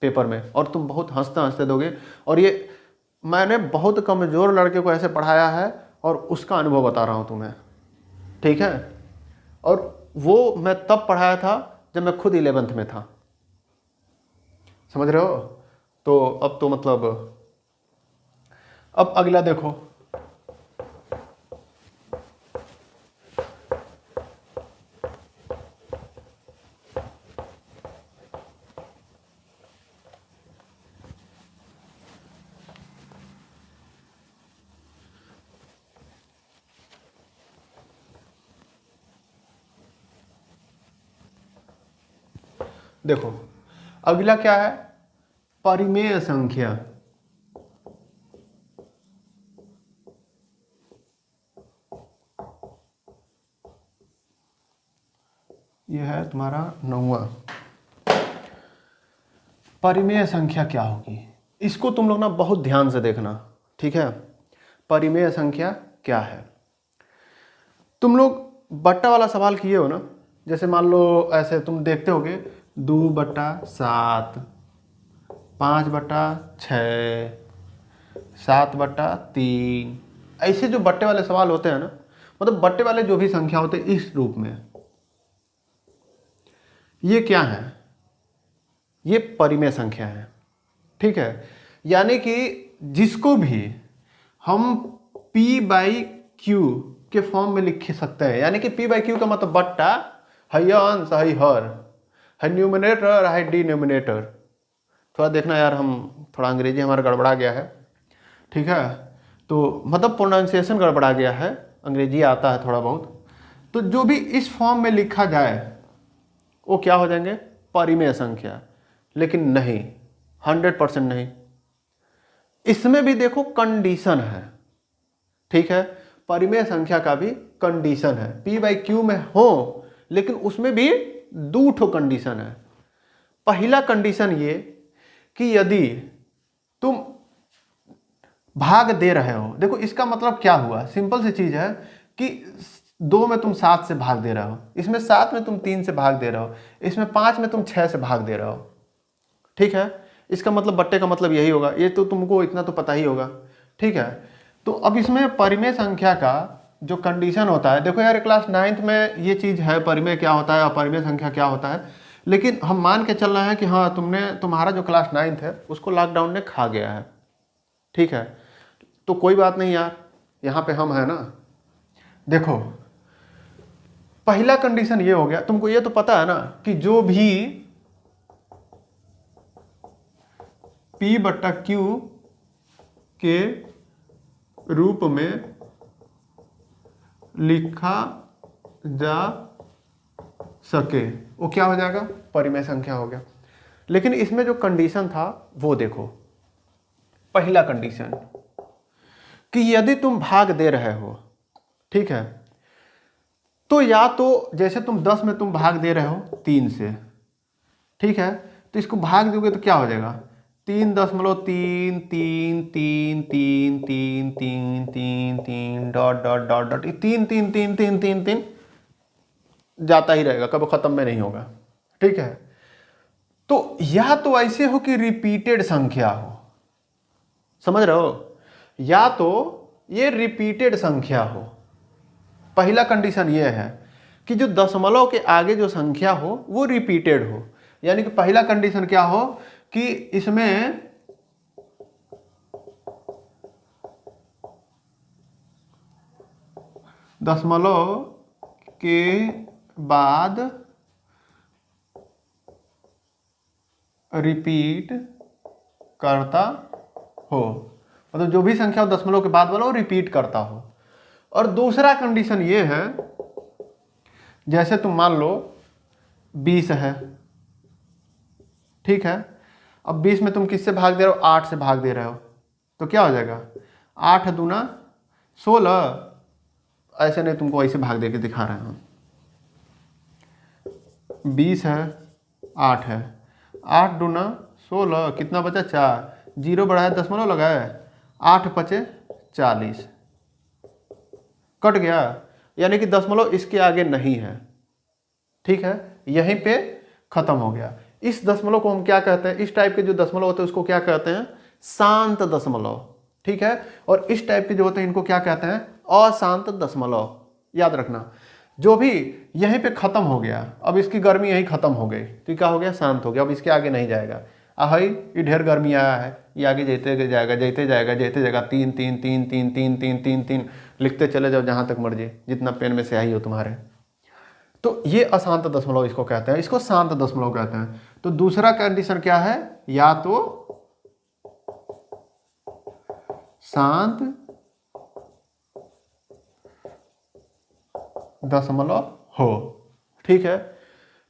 पेपर में, और तुम बहुत हंसते हंसते दोगे। और ये मैंने बहुत कमज़ोर लड़के को ऐसे पढ़ाया है, और उसका अनुभव बता रहा हूँ तुम्हें। ठीक है, और वो मैं तब पढ़ाया था जब मैं खुद 11th में था, समझ रहे हो। तो अब तो मतलब अब अगला देखो, देखो अगला क्या है, परिमेय संख्या। यह है तुम्हारा 9वां। परिमेय संख्या क्या होगी, इसको तुम लोग ना बहुत ध्यान से देखना। ठीक है, परिमेय संख्या क्या है। तुम लोग बट्टा वाला सवाल किए हो ना, जैसे मान लो ऐसे तुम देखते होगे 2/7, 5/6, 7/3, ऐसे जो बट्टे वाले सवाल होते हैं ना, मतलब बट्टे वाले जो भी संख्या होते हैं इस रूप में, ये क्या है, ये परिमेय संख्या है। ठीक है, यानी कि जिसको भी हम P/Q के फॉर्म में लिख सकते हैं, यानी कि P/Q का मतलब बट्टा है, अंश है, हर है, न्यूमिनेटर है, डिनोमिनेटर। थोड़ा देखना यार, हम थोड़ा अंग्रेजी हमारा गड़बड़ा गया है। ठीक है, तो मतलब प्रोनाउंसिएशन गड़बड़ा गया है, अंग्रेजी आता है थोड़ा बहुत। तो जो भी इस फॉर्म में लिखा जाए वो क्या हो जाएंगे, परिमेय संख्या। लेकिन नहीं, 100% नहीं, इसमें भी देखो कंडीशन है। ठीक है, परिमेय संख्या का भी कंडीशन है, P/Q में हो, लेकिन उसमें भी 2 ठो कंडीशन है। पहला कंडीशन ये कि यदि तुम भाग दे रहे हो, देखो इसका मतलब क्या हुआ, सिंपल सी चीज है कि 2 में तुम 7 से भाग दे रहे हो, इसमें 7 में तुम 3 से भाग दे रहे हो, इसमें 5 में तुम 6 से भाग दे रहे हो। ठीक है, इसका मतलब बट्टे का मतलब यही होगा, ये तो तुमको इतना तो पता ही होगा। ठीक है, तो अब इसमें परिमेय संख्या का जो कंडीशन होता है, देखो यार क्लास 9th में ये चीज़ है, परिमेय क्या होता है, अपरिमेय संख्या क्या होता है, लेकिन हम मान के चल रहे हैं कि हाँ तुम्हारा जो क्लास 9th है उसको लॉकडाउन ने खा गया है। ठीक है, तो कोई बात नहीं यार, यहाँ पे हम है ना। देखो पहला कंडीशन ये हो गया, तुमको ये तो पता है ना कि जो भी P/Q के रूप में लिखा जा सके, वो क्या हो जाएगा, परिमेय संख्या हो गया। लेकिन इसमें जो कंडीशन था वो देखो, पहला कंडीशन कि यदि तुम भाग दे रहे हो, ठीक है, तो या तो जैसे तुम 10 में तुम भाग दे रहे हो 3 से, ठीक है, तो इसको भाग दोगे तो क्या हो जाएगा, 3.3 डॉट डॉट डॉट डॉट, 3 जाता ही रहेगा, कभी खत्म में नहीं होगा, ठीक है। तो या तो ऐसे हो कि रिपीटेड संख्या हो, समझ रहे हो, या तो ये रिपीटेड संख्या हो। पहला कंडीशन ये है कि जो दशमलव के आगे जो संख्या हो वो रिपीटेड हो, यानी कि पहला कंडीशन क्या हो कि इसमें दशमलव के बाद रिपीट करता हो, मतलब जो भी संख्या हो दशमलव के बाद वाला वो रिपीट करता हो। और दूसरा कंडीशन ये है, जैसे तुम मान लो 20 है, ठीक है, अब 20 में तुम किससे भाग दे रहे हो, 8 से भाग दे रहे हो, तो क्या हो जाएगा, 8 दूना 16, ऐसे नहीं, तुमको ऐसे भाग दे के दिखा रहे हैं, 20 है 8 है, 8 दूना 16, कितना बचा, 4, 0 बढ़ाया दशमलव लगाए, 8 पचे 40, कट गया, यानी कि दशमलव इसके आगे नहीं है, ठीक है, यहीं पे खत्म हो गया। इस दशमलव को हम क्या कहते हैं, इस टाइप के जो दशमलव होते हैं उसको क्या कहते हैं, शांत दशमलव, ठीक है। और इस टाइप के जो होते हैं इनको क्या कहते हैं, अशांत दशमलव। याद रखना, जो भी यहीं पे खत्म हो गया, अब इसकी गर्मी यहीं खत्म हो गई, तो क्या हो गया, शांत हो गया, अब इसके आगे नहीं जाएगा। आहई ये ढेर गर्मी आया है, ये आगे जेते जाएगा जेते जाएगा जेते जाएगा, 3 3 3 3 3 3 3 3 लिखते चले जाओ जहाँ तक मर्जी, जितना पेन में स्याही हो तुम्हारे। तो ये अशांत दशमलव इसको कहते हैं, इसको शांत दशमलव कहते हैं। तो दूसरा कंडीशन क्या है, या तो शांत दशमलव हो, ठीक है।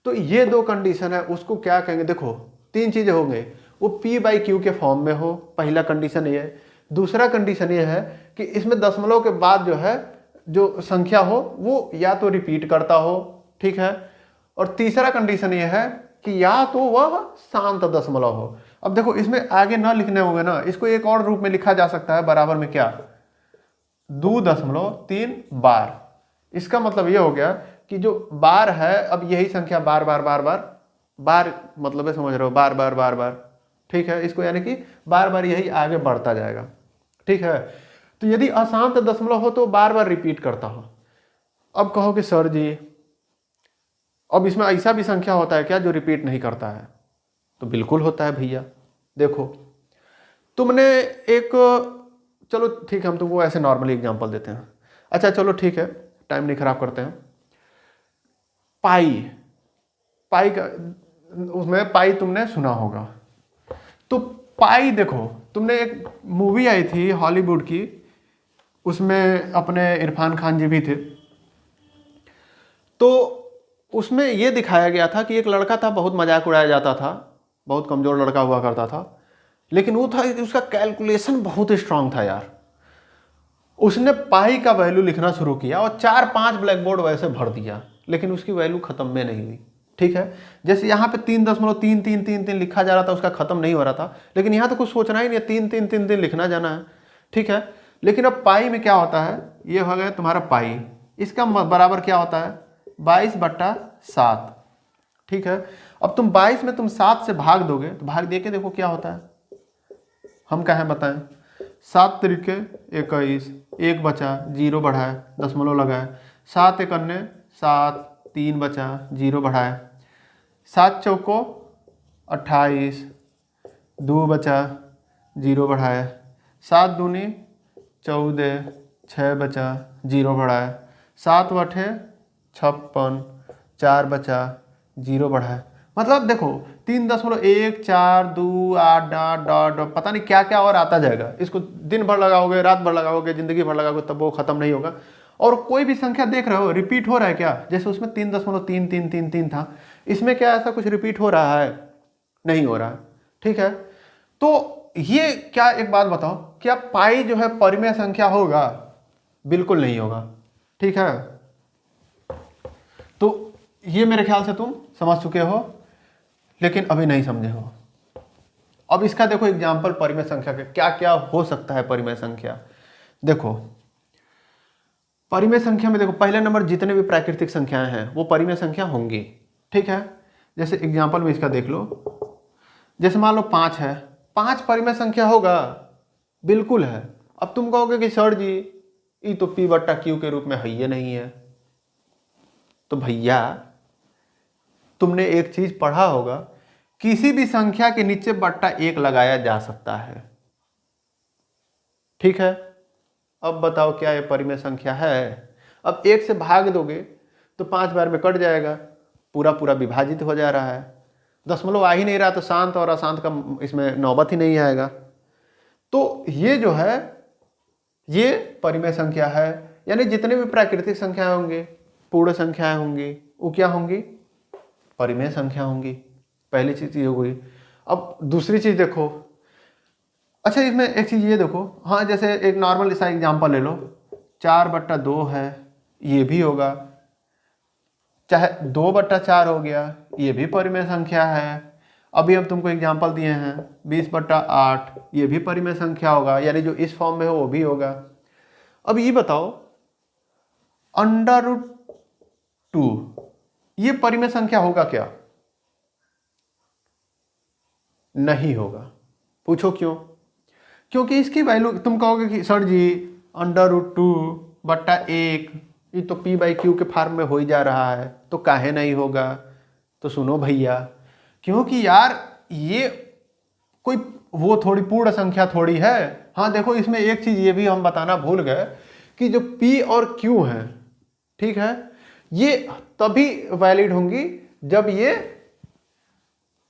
तो ये दो कंडीशन है, उसको क्या कहेंगे, देखो 3 चीजें हो गई, वो p/q के फॉर्म में हो, पहला कंडीशन ये है। दूसरा कंडीशन ये है कि इसमें दशमलव के बाद जो है जो संख्या हो वो या तो रिपीट करता हो, ठीक है। और तीसरा कंडीशन ये है कि या तो वह शांत दशमलव हो। अब देखो इसमें आगे ना लिखने होंगे ना, इसको एक और रूप में लिखा जा सकता है, बराबर में क्या, 2.3 बार। इसका मतलब ये हो गया कि जो बार है, अब यही संख्या बार बार बार बार बार, मतलब है, समझ रहे हो, बार बार बार बार, ठीक है, इसको यानी कि बार बार यही आगे बढ़ता जाएगा, ठीक है। तो यदि अशांत दशमलव हो तो बार बार रिपीट करता हो। अब कहो कि सर जी, अब इसमें ऐसा भी संख्या होता है क्या जो रिपीट नहीं करता है? तो बिल्कुल होता है भैया। देखो तुमने एक, चलो ठीक है, हम तुमको ऐसे नॉर्मली एग्जांपल देते हैं। अच्छा चलो ठीक है, टाइम नहीं खराब करते हैं। पाई का, उसमें पाई तुमने सुना होगा। तो पाई देखो, तुमने एक मूवी आई थी हॉलीवुड की, उसमें अपने इरफान खान जी भी थे। तो उसमें यह दिखाया गया था कि एक लड़का था, बहुत मजाक उड़ाया जाता था, बहुत कमजोर लड़का हुआ करता था, लेकिन वो था, उसका कैलकुलेशन बहुत स्ट्रांग था यार। उसने पाई का वैल्यू लिखना शुरू किया और 4-5 ब्लैक बोर्ड वैसे भर दिया, लेकिन उसकी वैल्यू खत्म में नहीं हुई, ठीक है। जैसे यहाँ पे 3.33333 लिखा जा रहा था, उसका खत्म नहीं हो रहा था, लेकिन यहाँ तो कुछ सोचना ही नहीं है, 3 लिखना जाना है, ठीक है। लेकिन अब पाई में क्या होता है, ये हो गया तुम्हारा पाई, इसका बराबर क्या होता है, 22/7, ठीक है। अब तुम 22 में तुम 7 से भाग दोगे, तो भाग दे के देखो क्या होता है, हम कहें बताएं, 7 त्रिके 21, 1 बचा, 0 बढ़ाए, दशमलव लगाए, 7 एक अन्य 7, 3 बचा, 0 बढ़ाए, 7 चौको 28, 2 बचा, 0 बढ़ाए, 7 दूनी 14, 6 बचा, 0 बढ़ाए, 7 बटे 56, 4 बचा, 0 बढ़ाए। मतलब देखो 3.14288 पता नहीं क्या क्या और आता जाएगा। इसको दिन भर लगाओगे, रात भर लगाओगे, जिंदगी भर लगाओगे, तब वो खत्म नहीं होगा। और कोई भी संख्या देख रहे हो रिपीट हो रहा है क्या, जैसे उसमें 3.3333 था, इसमें क्या ऐसा कुछ रिपीट हो रहा है, नहीं हो रहा है, ठीक है। तो ये क्या, एक बात बताओ, क्या पाई जो है परिमेय संख्या होगा, बिल्कुल नहीं होगा, ठीक है। तो ये मेरे ख्याल से तुम समझ चुके हो, लेकिन अभी नहीं समझे हो। अब इसका देखो एग्जाम्पल परिमेय संख्या के क्या क्या हो सकता है। परिमेय संख्या देखो, परिमेय संख्या में देखो पहले नंबर जितने भी प्राकृतिक संख्याएं हैं वो परिमेय संख्या होंगी, ठीक है। जैसे एग्जाम्पल में इसका देख लो, जैसे मान लो 5 है, 5 परिमेय संख्या होगा, बिल्कुल है। अब तुम कहोगे कि सर जी ये तो P बट्टा Q के रूप में है ही नहीं है। तो भैया तुमने एक चीज पढ़ा होगा, किसी भी संख्या के नीचे बट्टा 1 लगाया जा सकता है, ठीक है। अब बताओ क्या ये परिमेय संख्या है। अब 1 से भाग दोगे तो 5 बार में कट जाएगा, पूरा पूरा विभाजित हो जा रहा है, दशमलव आ ही नहीं रहा, तो शांत और अशांत का इसमें नौबत ही नहीं आएगा। तो ये जो है ये परिमेय संख्या है, यानी जितने भी प्राकृतिक संख्याएं होंगे, पूर्ण संख्याएं होंगी, वो क्या होंगी, परिमेय संख्या होंगी। पहली चीज ये हो गई। अब दूसरी चीज देखो, अच्छा इसमें एक चीज ये देखो, हाँ जैसे एक नॉर्मल सा एग्जांपल ले लो, 4/2 है, ये भी होगा, चाहे 2/4 हो गया, ये भी परिमेय संख्या है। अभी हम तुमको एग्जांपल दिए हैं 20/8, ये भी परिमेय संख्या होगा, यानी जो इस फॉर्म में हो वो भी होगा। अब ये बताओ √2 ये परिमेय संख्या होगा क्या, नहीं होगा। पूछो क्यों, क्योंकि इसकी वैल्यू, तुम कहोगे कि सर जी √2/1 ये तो P/Q के फॉर्म में हो ही जा रहा है, तो काहे नहीं होगा। तो सुनो भैया, क्योंकि यार ये कोई वो थोड़ी पूर्ण संख्या थोड़ी है। हाँ देखो इसमें एक चीज ये भी हम बताना भूल गए कि जो P और Q है, ठीक है, ये तभी वैलिड होंगी जब ये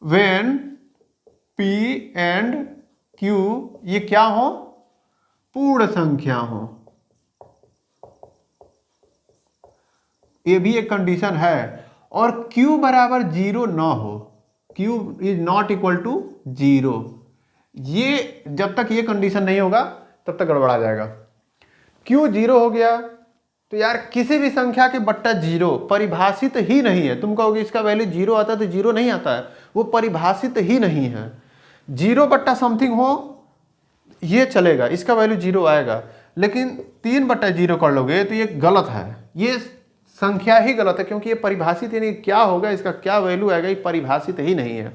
when P and Q ये क्या हो, पूर्ण संख्या हो। ये भी एक कंडीशन है। और Q बराबर 0 ना हो, Q is not equal to 0, ये जब तक ये कंडीशन नहीं होगा तब तक गड़बड़ा जाएगा। Q 0 हो गया तो यार किसी भी संख्या के बट्टा 0 परिभाषित ही नहीं है। तुम कहोगे इसका वैल्यू 0 आता है, तो 0 नहीं आता है, वो परिभाषित ही नहीं है। 0 बट्टा समथिंग हो ये चलेगा, इसका वैल्यू 0 आएगा, लेकिन 3/0 कर लोगे तो ये गलत है, ये संख्या ही गलत है, क्योंकि ये परिभाषित ही नहीं, क्या होगा इसका क्या वैल्यू आएगा, ये परिभाषित ही नहीं है,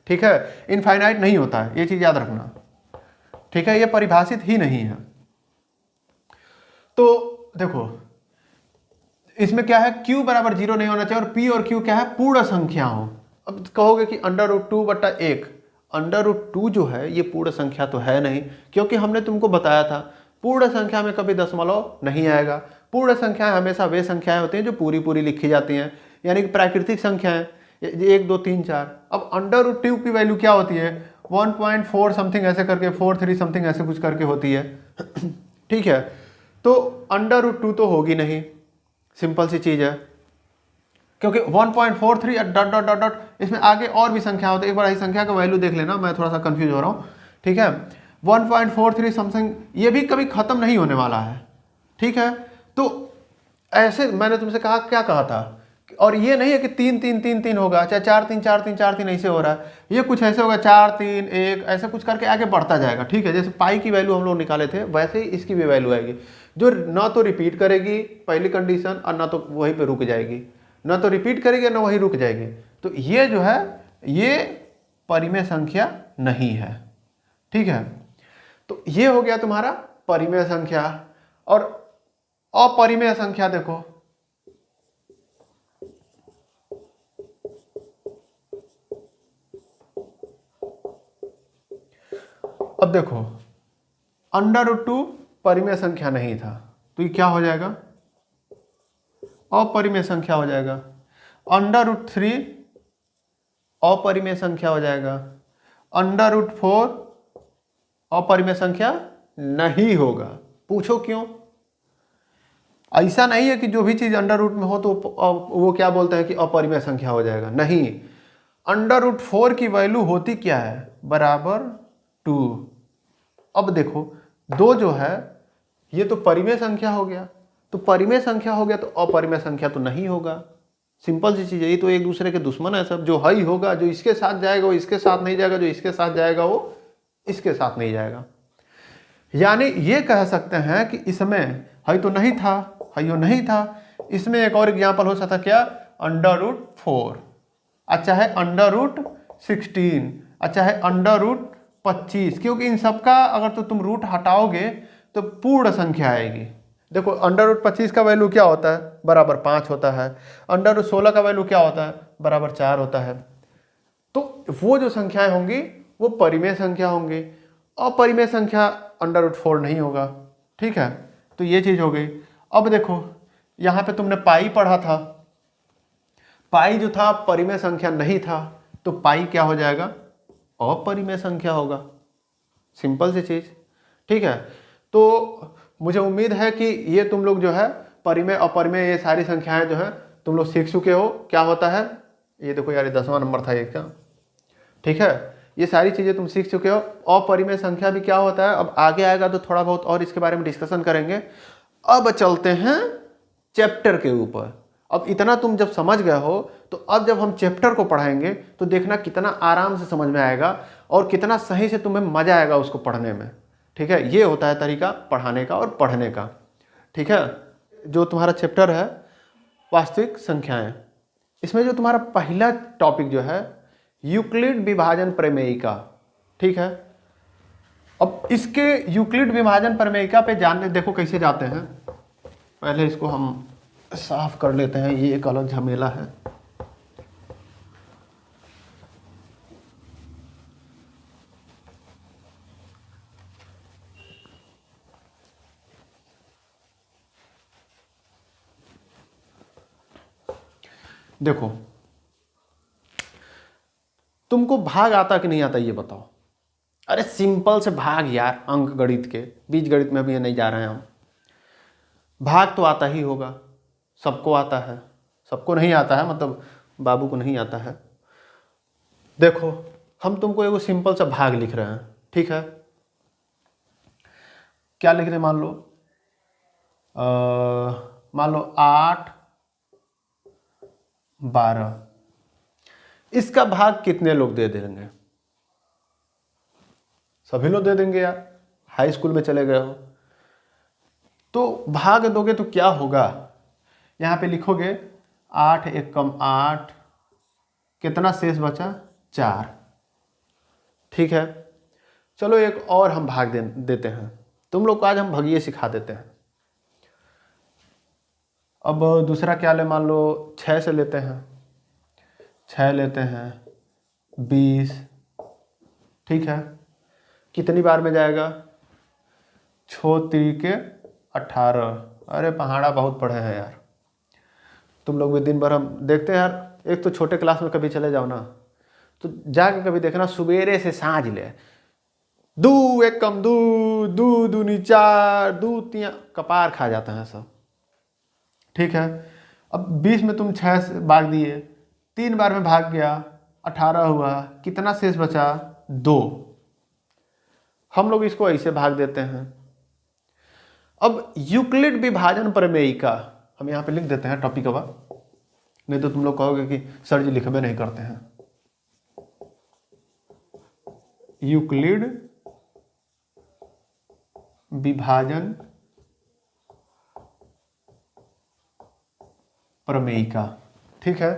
ठीक है। इनफाइनाइट नहीं होता है, ये चीज याद रखना, ठीक है, ये परिभाषित ही नहीं है। तो देखो इसमें क्या है, Q बराबर 0 नहीं होना चाहिए, और P और Q क्या है, पूर्ण संख्या हो। अब कहोगे कि √2/1, √2 जो है ये पूर्ण संख्या तो है नहीं, क्योंकि हमने तुमको बताया था पूर्ण संख्या में कभी दशमलव नहीं आएगा। पूर्ण संख्याएं हमेशा वे संख्याएं होती हैं जो पूरी पूरी लिखी जाती हैं, यानी कि प्राकृतिक संख्याएं 1 2 3 4। अब √2 की वैल्यू क्या होती है, 1.4 समथिंग ऐसे करके, 43 समथिंग ऐसे कुछ करके होती है, ठीक है। तो √2 तो होगी नहीं, सिंपल सी चीज है, क्योंकि 1.43 डॉट डॉट डॉट डॉट, इसमें आगे और भी संख्या होती है। एक बार इस संख्या का वैल्यू देख लेना, मैं थोड़ा सा कंफ्यूज हो रहा हूँ, ठीक है। 1.43 समथिंग ये भी कभी खत्म नहीं होने वाला है, ठीक है। तो ऐसे मैंने तुमसे कहा, क्या कहा था, और ये नहीं है कि 3 3 3 3 होगा, चाहे 4 3 4 3 4 3 ऐसे हो रहा है, ये कुछ ऐसे होगा 4 3 1 ऐसे कुछ करके आगे बढ़ता जाएगा, ठीक है। जैसे पाई की वैल्यू हम लोग निकाले थे, वैसे ही इसकी भी वैल्यू आएगी, जो ना तो रिपीट करेगी पहली कंडीशन, और ना तो वहीं पे रुक जाएगी, ना तो रिपीट करेगी ना वहीं रुक जाएगी। तो ये जो है ये परिमेय संख्या नहीं है, ठीक है। तो ये हो गया तुम्हारा परिमेय संख्या। और अपरिमेय संख्या देखो, अब देखो √2 परिमेय संख्या नहीं था, तो ये क्या हो जाएगा, अपरिमेय संख्या हो जाएगा। √3 अपरिमेय संख्या हो जाएगा। √4 अपरिमेय संख्या नहीं होगा। पूछो क्यों, ऐसा नहीं है कि जो भी चीज़ अंडर रूट में हो तो वो क्या बोलते हैं कि अपरिमेय संख्या हो जाएगा, नहीं। अंडर रूट 4 की वैल्यू होती क्या है, बराबर 2। अब देखो 2 जो है ये तो परिमेय संख्या हो गया, तो परिमेय संख्या हो गया तो अपरिमेय संख्या तो नहीं होगा। सिंपल सी चीज़ है, ये तो एक दूसरे के दुश्मन है सब। जो है ही होगा, जो इसके साथ जाएगा वो इसके साथ नहीं जाएगा, जो इसके साथ जाएगा वो इसके साथ नहीं जाएगा। यानी ये कह सकते हैं कि इसमें है तो नहीं था, है यो नहीं था। इसमें एक और एग्जाम्पल हो सकता क्या, अंडर रूट 4, अच्छा है अंडर रूट 16, अच्छा है अंडर रूट 25, क्योंकि इन सबका अगर तो तुम रूट हटाओगे तो पूर्ण संख्या आएगी। देखो अंडर रूट 25 का वैल्यू क्या होता है, बराबर 5 होता है। अंडर रूट 16 का वैल्यू क्या होता है, बराबर 4 होता है। तो वो जो संख्याएं होंगी वो परिमेय संख्या होंगी, अपरिमेय संख्या अंडर रूट 4 नहीं होगा। ठीक है, तो ये चीज़ हो गई। अब देखो यहाँ पे तुमने पाई पढ़ा था, पाई जो था परिमेय संख्या नहीं था, तो पाई क्या हो जाएगा, अपरिमेय संख्या होगा। सिंपल सी चीज़। ठीक है, तो मुझे उम्मीद है कि ये तुम लोग जो है परिमेय अपरिमेय ये सारी संख्याएं जो है तुम लोग सीख चुके हो क्या होता है। ये देखो यार, 10वां नंबर था ये क्या। ठीक है, ये सारी चीज़ें तुम सीख चुके हो। अपरिमेय संख्या भी क्या होता है, अब आगे आएगा तो थोड़ा बहुत और इसके बारे में डिस्कशन करेंगे। अब चलते हैं चैप्टर के ऊपर। अब इतना तुम जब समझ गए हो तो अब जब हम चैप्टर को पढ़ाएंगे तो देखना कितना आराम से समझ में आएगा और कितना सही से तुम्हें मजा आएगा उसको पढ़ने में। ठीक है, ये होता है तरीका पढ़ाने का और पढ़ने का। ठीक है, जो तुम्हारा चैप्टर है वास्तविक संख्याएं, इसमें जो तुम्हारा पहला टॉपिक जो है यूक्लिड विभाजन प्रमेयिका। ठीक है, अब इसके यूक्लिड विभाजन प्रमेयिका पे जानने देखो कैसे जाते हैं। पहले इसको हम साफ कर लेते हैं, ये एक अलग झमेला है। देखो तुमको भाग आता कि नहीं आता ये बताओ। अरे सिंपल से भाग यार, अंक गणित के, बीज गणित में भी नहीं जा रहे हैं हम। भाग तो आता ही होगा, सबको आता है। सबको नहीं आता है मतलब बाबू को नहीं आता है। देखो हम तुमको एगो सिंपल सा भाग लिख रहे हैं। ठीक है, क्या लिख रहे हैं, मान लो 8 12, इसका भाग कितने लोग दे देंगे, सभी लोग दे देंगे यार, हाई स्कूल में चले गए हो तो भाग दोगे तो क्या होगा, यहाँ पे लिखोगे 8 एकम 8, कितना शेष बचा 4। ठीक है, चलो एक और हम भाग देते हैं, तुम लोग को आज हम भगिए सिखा देते हैं। अब दूसरा क्या ले, मान लो 6 से लेते हैं, 6 लेते हैं 20। ठीक है, कितनी बार में जाएगा, 6 3 18। अरे पहाड़ा बहुत पढ़े हैं यार तुम लोग भी, दिन भर हम देखते हैं यार। एक तो छोटे क्लास में कभी चले जाओ ना तो जाके कभी देखना, सवेरे से सांझ ले 2 एकम 2, 2 दूनी 4, 2 3 कपार खा जाता है सब। ठीक है, अब 20 में तुम 6 से भाग दिए, 3 बार में भाग गया, 18 हुआ, कितना शेष बचा 2। हम लोग इसको ऐसे भाग देते हैं। अब यूक्लिड विभाजन प्रमेयिका हम यहाँ पे लिख देते हैं टॉपिक का, नहीं तो तुम लोग कहोगे कि सर जी लिखबे नहीं करते हैं। यूक्लिड विभाजन प्रमेयिका। ठीक है,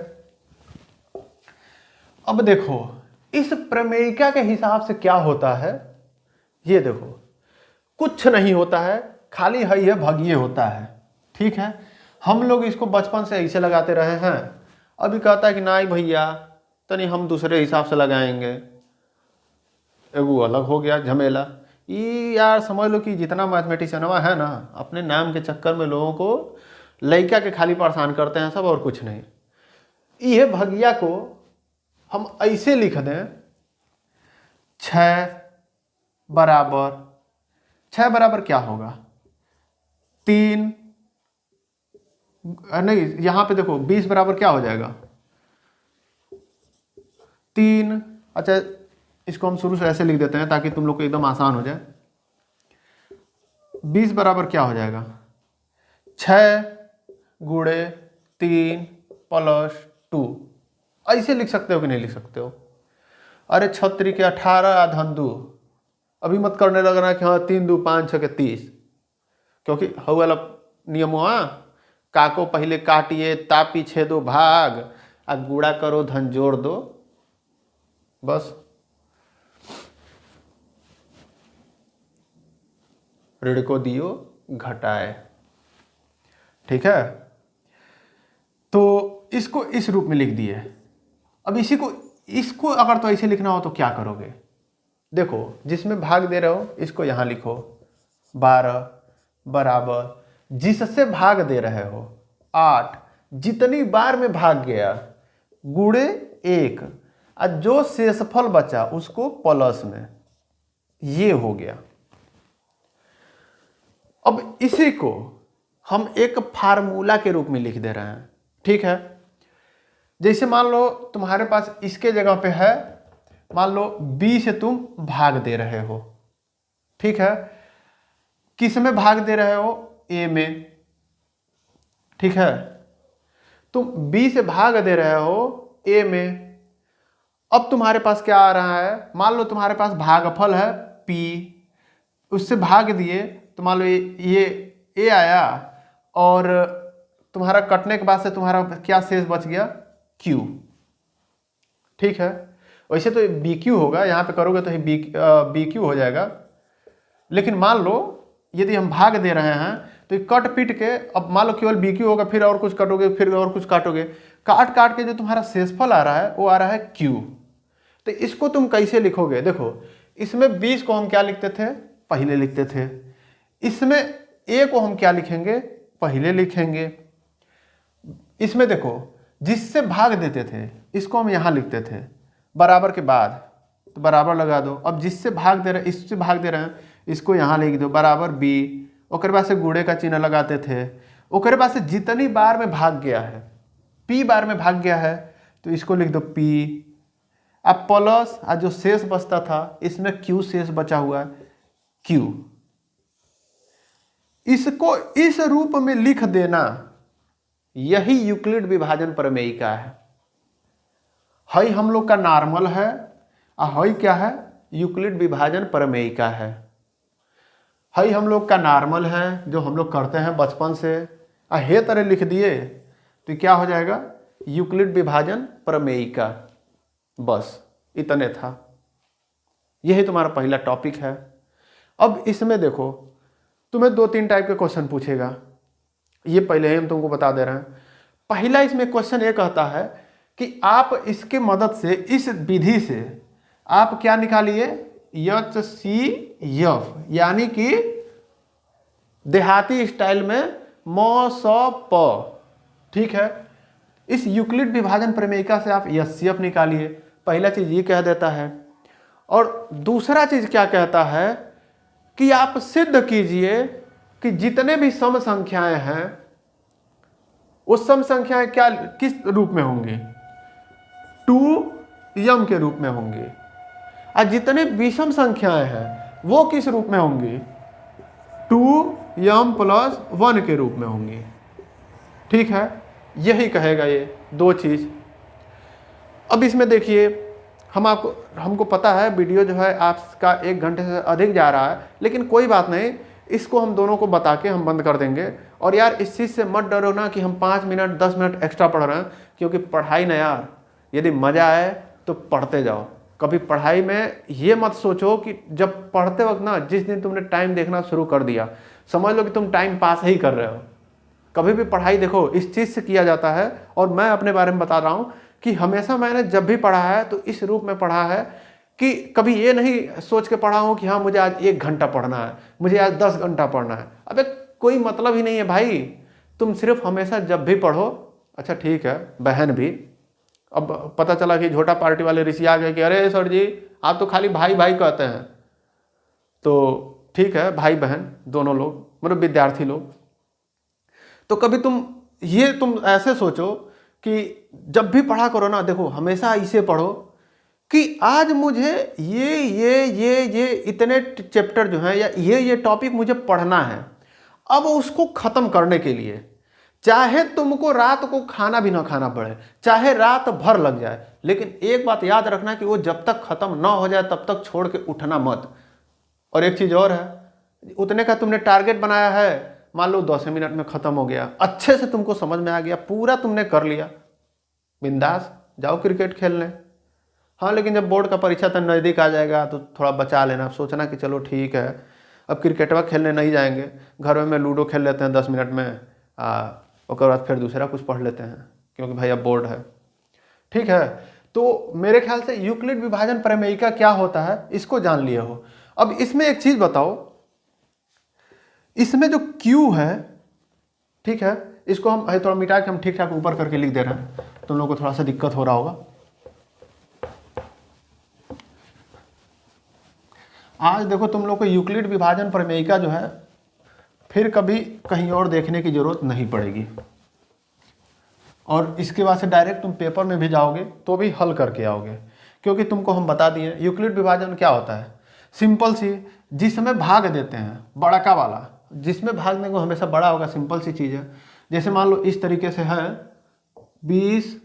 अब देखो इस प्रमेयिका के हिसाब से क्या होता है, ये देखो कुछ नहीं होता है, खाली है ये भगिए होता है। ठीक है, हम लोग इसको बचपन से ऐसे लगाते रहे हैं, अभी कहता है कि नहीं भैया तनी हम दूसरे हिसाब से लगाएंगे, एगो अलग हो गया झमेला। ये यार समझ लो कि जितना मैथमेटिशियनवा है ना, अपने नाम के चक्कर में लोगों को लड़का के खाली परेशान करते हैं सब, और कुछ नहीं। ये भगिया को हम ऐसे लिख दें, 6 बराबर क्या होगा, 3 नहीं, यहाँ पे देखो 20 बराबर क्या हो जाएगा 3। अच्छा, इसको हम शुरू से ऐसे लिख देते हैं ताकि तुम लोग को एकदम आसान हो जाए। 20 बराबर क्या हो जाएगा 6 गुणे 3 प्लस 2। ऐसे लिख सकते हो कि नहीं लिख सकते हो? अरे 6 के 18 धन 2। अभी मत करने लगना कि हाँ 3 2 5 6 के 30, क्योंकि हऊ वाला नियम हुआ, का को पहले काटिए ता पीछे दो भाग, आ गुणा करो धन जोड़ दो, बस। ऋण को दियो घटाए, ठीक है। तो इसको इस रूप में लिख दिए। अब इसको अगर तो ऐसे लिखना हो तो क्या करोगे? देखो, जिसमें भाग दे रहे हो इसको यहां लिखो 12 बराबर जिससे भाग दे रहे हो 8, जितनी बार में भाग गया गुणे 1, और जो शेषफल बचा उसको प्लस में, ये हो गया। अब इसी को हम एक फार्मूला के रूप में लिख दे रहे हैं, ठीक है। जैसे मान लो तुम्हारे पास इसके जगह पे है, मान लो b से तुम भाग दे रहे हो, ठीक है। किस में भाग दे रहे हो? a में, ठीक है। तुम b से भाग दे रहे हो a में। अब तुम्हारे पास क्या आ रहा है? मान लो तुम्हारे पास भागफल है p, उससे भाग दिए तो मान लो ये a आया, और तुम्हारा कटने के बाद से तुम्हारा क्या शेष बच गया? q, ठीक है। वैसे तो बी क्यू होगा, यहाँ पे करोगे तो बी क्यू हो जाएगा। लेकिन मान लो यदि हम भाग दे रहे हैं तो कट पीट के, अब मान लो केवल बी क्यू होगा, फिर और कुछ काटोगे, फिर और कुछ काटोगे, काट काट के जो तुम्हारा शेषफल आ रहा है वो आ रहा है क्यू। तो इसको तुम कैसे लिखोगे? देखो, इसमें 20 को हम क्या लिखते थे? पहले लिखते थे। इसमें a को हम क्या लिखेंगे? पहले लिखेंगे। इसमें देखो, जिससे भाग देते थे इसको हम यहाँ लिखते थे बराबर के बाद, तो बराबर लगा दो। अब जिससे भाग दे रहे हैं, इससे भाग दे रहे हैं, इसको यहाँ लिख दो बराबर b। ओकर बाद से गुणे का चिन्ह लगाते थे। ओकर बाद से जितनी बार में भाग गया है, p बार में भाग गया है, तो इसको लिख दो p। अब प्लस आज जो शेष बचता था इसमें q शेष बचा हुआ है q। इसको इस रूप में लिख देना, यही यूक्लिड विभाजन प्रमेय का है। हई हम लोग का नॉर्मल है, हई क्या है? यूक्लिड विभाजन प्रमेय का है। हई हम लोग का नॉर्मल है जो हम लोग करते हैं बचपन से, हे तरह लिख दिए तो क्या हो जाएगा? यूक्लिड विभाजन प्रमेय का। बस इतने था, यही तुम्हारा पहला टॉपिक है। अब इसमें देखो, तुम्हें 2-3 टाइप के क्वेश्चन पूछेगा, ये पहले ही हम तुमको बता दे रहे हैं। पहला इसमें क्वेश्चन ये कहता है कि आप इसके मदद से, इस विधि से आप क्या निकालिए? HCF, यानी कि देहाती स्टाइल में म-स-प, ठीक है। इस यूक्लिड विभाजन प्रमेयिका से आप HCF निकालिए, पहला चीज ये कह देता है। और दूसरा चीज क्या कहता है कि आप सिद्ध कीजिए कि जितने भी सम संख्याएं हैं वो सम संख्याएं क्या, किस रूप में होंगी? 2m के रूप में होंगी। और जितने विषम संख्याएं हैं वो किस रूप में होंगी? 2m + 1 के रूप में होंगी, ठीक है। यही कहेगा ये 2 चीज। अब इसमें देखिए, हमको पता है वीडियो जो है आपका 1 घंटे से अधिक जा रहा है, लेकिन कोई बात नहीं, इसको हम दोनों को बता के हम बंद कर देंगे। और यार इस चीज़ से मत डरो ना कि हम 5 मिनट 10 मिनट एक्स्ट्रा पढ़ रहे हैं, क्योंकि पढ़ाई ना यार, यदि मज़ा आए तो पढ़ते जाओ। कभी पढ़ाई में ये मत सोचो कि जब पढ़ते वक्त ना, जिस दिन तुमने टाइम देखना शुरू कर दिया, समझ लो कि तुम टाइम पास ही कर रहे हो। कभी भी पढ़ाई देखो इस चीज़ से किया जाता है। और मैं अपने बारे में बता रहा हूँ कि हमेशा मैंने जब भी पढ़ा है तो इस रूप में पढ़ा है कि कभी ये नहीं सोच के पढ़ा हूँ कि हाँ मुझे आज 1 घंटा पढ़ना है, मुझे आज 10 घंटा पढ़ना है। अबे कोई मतलब ही नहीं है भाई, तुम सिर्फ हमेशा जब भी पढ़ो। अच्छा ठीक है बहन भी, अब पता चला कि झोटा पार्टी वाले ऋषि आ गए कि अरे सर जी आप तो खाली भाई भाई कहते हैं। तो ठीक है, भाई बहन दोनों लोग, मतलब विद्यार्थी लोग, तो कभी तुम ये तुम ऐसे सोचो कि जब भी पढ़ा करो ना, देखो हमेशा इसे पढ़ो कि आज मुझे ये इतने चैप्टर जो है या ये टॉपिक मुझे पढ़ना है। अब उसको ख़त्म करने के लिए चाहे तुमको रात को खाना भी ना खाना पड़े, चाहे रात भर लग जाए, लेकिन एक बात याद रखना कि वो जब तक ख़त्म ना हो जाए तब तक छोड़ के उठना मत। और एक चीज़ और है, उतने का तुमने टारगेट बनाया है, मान लो 10 मिनट में ख़त्म हो गया, अच्छे से तुमको समझ में आ गया, पूरा तुमने कर लिया, बिंदास जाओ क्रिकेट खेलने। हाँ, लेकिन जब बोर्ड का परीक्षा तक नज़दीक आ जाएगा तो थोड़ा बचा लेना, सोचना कि चलो ठीक है अब क्रिकेटवा खेलने नहीं जाएंगे, घर में लूडो खेल लेते हैं 10 मिनट में, उसके बाद फिर दूसरा कुछ पढ़ लेते हैं क्योंकि भाई अब बोर्ड है। ठीक है, तो मेरे ख्याल से यूक्लिड विभाजन प्रमेयिका क्या होता है इसको जान लिए हो। अब इसमें एक चीज़ बताओ, इसमें जो Q है, ठीक है, इसको हम थोड़ा मिटा के हम ठीक ठाक ऊपर करके लिख दे रहे हैं, तुम लोगों को थोड़ा सा दिक्कत हो रहा होगा। आज देखो तुम लोग को यूक्लिड विभाजन प्रमेयिका जो है फिर कभी कहीं और देखने की जरूरत नहीं पड़ेगी, और इसके बाद से डायरेक्ट तुम पेपर में भी जाओगे तो भी हल करके आओगे, क्योंकि तुमको हम बता दिए यूक्लिड विभाजन क्या होता है। सिंपल सी, जिसमें भाग देते हैं बड़ा वाला, जिसमें भागने को हमेशा बड़ा होगा, सिंपल सी चीज़ है। जैसे मान लो इस तरीके से है 20,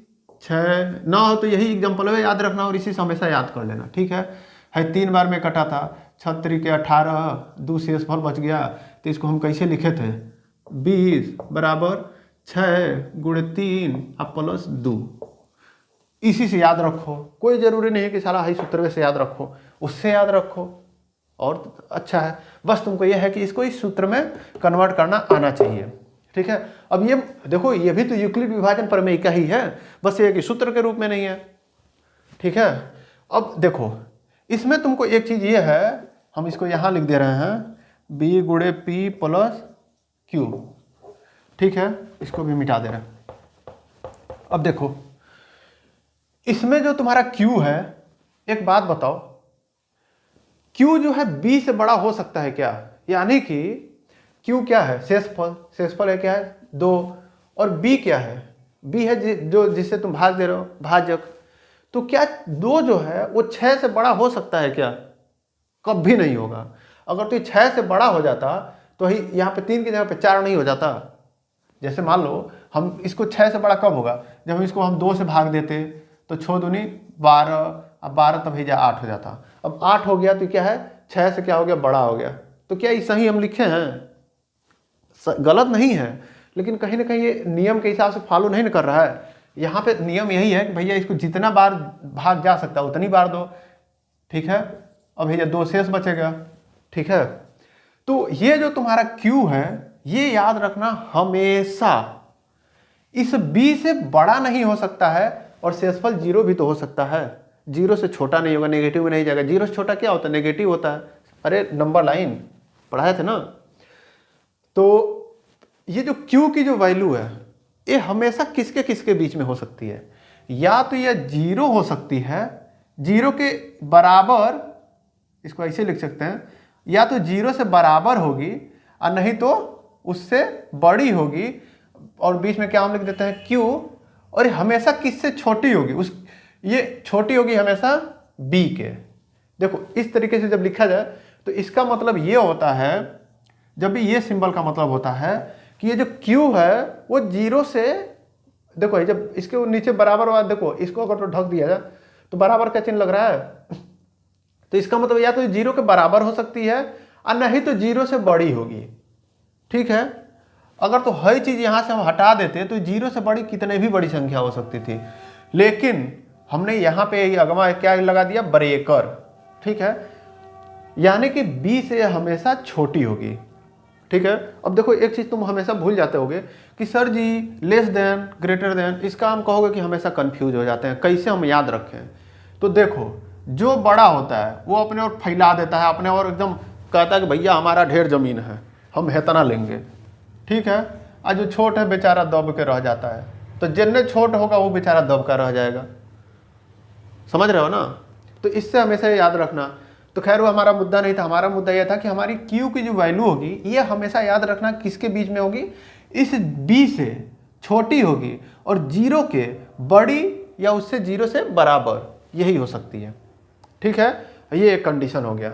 6 ना हो तो यही एग्जाम्पल है, याद रखना और इसी से हमेशा याद कर लेना। ठीक है 3 बार में कटा था, 6 तरीके 18, 2 शेषफल बच गया, तो इसको हम कैसे लिखे थे 20 बराबर 6 गुणे 3 अब प्लस 2। इसी से याद रखो, कोई ज़रूरी नहीं है कि सारा हाई सूत्र से याद रखो, उससे याद रखो और अच्छा है। बस तुमको यह है कि इसको इस सूत्र में कन्वर्ट करना आना चाहिए। ठीक है, अब ये देखो ये भी तो यूक्लिड विभाजन प्रमेयिका ही है, बस ये कि सूत्र के रूप में नहीं है। ठीक है, अब देखो इसमें तुमको एक चीज़ ये है, हम इसको यहाँ लिख दे रहे हैं b गुणे p प्लस q। ठीक है, इसको भी मिटा दे रहे हैं। अब देखो इसमें जो तुम्हारा q है, एक बात बताओ, q जो है b से बड़ा हो सकता है क्या? यानी कि q क्या है? शेषफल, शेषफल है क्या है 2, और b क्या है? b है जो जिससे तुम भाग दे रहे हो, भाजक। तो क्या 2 जो है वो 6 से बड़ा हो सकता है क्या? कभी नहीं होगा। अगर तो 6 से बड़ा हो जाता तो ही यहाँ पे 3 की जगह पे 4 नहीं हो जाता। जैसे मान लो हम इसको 6 से बड़ा कब होगा, जब हम इसको 2 से भाग देते तो 6 दूनी 12, अब 12 तब ही 8 हो जाता। अब 8 हो गया तो क्या है 6 से क्या हो गया, बड़ा हो गया। तो क्या ये सही हम लिखे हैं? गलत नहीं है, लेकिन कहीं ना कहीं ये नियम के हिसाब से फॉलो नहीं कर रहा है। यहाँ पे नियम यही है कि भैया इसको जितना बार भाग जा सकता है उतनी बार दो। ठीक है, अब भैया 2 शेष बचेगा। ठीक है, तो ये जो तुम्हारा Q है ये याद रखना हमेशा इस B से बड़ा नहीं हो सकता है, और शेषफल 0 भी तो हो सकता है, 0 से छोटा नहीं होगा, नेगेटिव में नहीं जाएगा। 0 से छोटा क्या होता है? नेगेटिव होता है। अरे नंबर लाइन पढ़ाए थे ना। तो ये जो Q की जो वैल्यू है ये हमेशा किसके किसके बीच में हो सकती है? या तो ये 0 हो सकती है, 0 के बराबर, इसको ऐसे लिख सकते हैं, या तो 0 से बराबर होगी और नहीं तो उससे बड़ी होगी, और बीच में क्या हम लिख देते हैं Q, और हमेशा किससे छोटी होगी? ये छोटी होगी हमेशा B के। देखो इस तरीके से जब लिखा जाए तो इसका मतलब ये होता है, जब भी ये सिंबल का मतलब होता है कि ये जो Q है वो 0 से, देखो जब इसके नीचे बराबर हुआ, देखो इसको अगर तो ढक दिया जाए तो बराबर का चिन्ह लग रहा है, तो इसका मतलब या तो 0 के बराबर हो सकती है और नहीं तो 0 से बड़ी होगी। ठीक है, अगर तो हर चीज़ यहाँ से हम हटा देते तो 0 से बड़ी कितने भी बड़ी संख्या हो सकती थी, लेकिन हमने यहाँ पे अगवा क्या लगा दिया, ब्रेकर। ठीक है, यानी कि B से हमेशा छोटी होगी। ठीक है, अब देखो एक चीज़ तुम हमेशा भूल जाते होगे कि सर जी लेस देन, ग्रेटर देन, इसका हम कहोगे कि हमेशा कंफ्यूज हो जाते हैं, कैसे हम याद रखें? तो देखो जो बड़ा होता है वो अपने और फैला देता है, अपने और एकदम कहता है कि भैया हमारा ढेर ज़मीन है, हम इतना लेंगे। ठीक है, और जो छोट है बेचारा दब के रह जाता है, तो जितने छोट होगा वो बेचारा दब का रह जाएगा। समझ रहे हो ना? तो इससे हमेशा याद रखना। तो खैर वो हमारा मुद्दा नहीं था, हमारा मुद्दा यह था कि हमारी Q की जो वैल्यू होगी ये हमेशा याद रखना किसके बीच में होगी, इस B से छोटी होगी और जीरो के बड़ी या उससे जीरो से बराबर, यही हो सकती है। ठीक है, ये एक कंडीशन हो गया।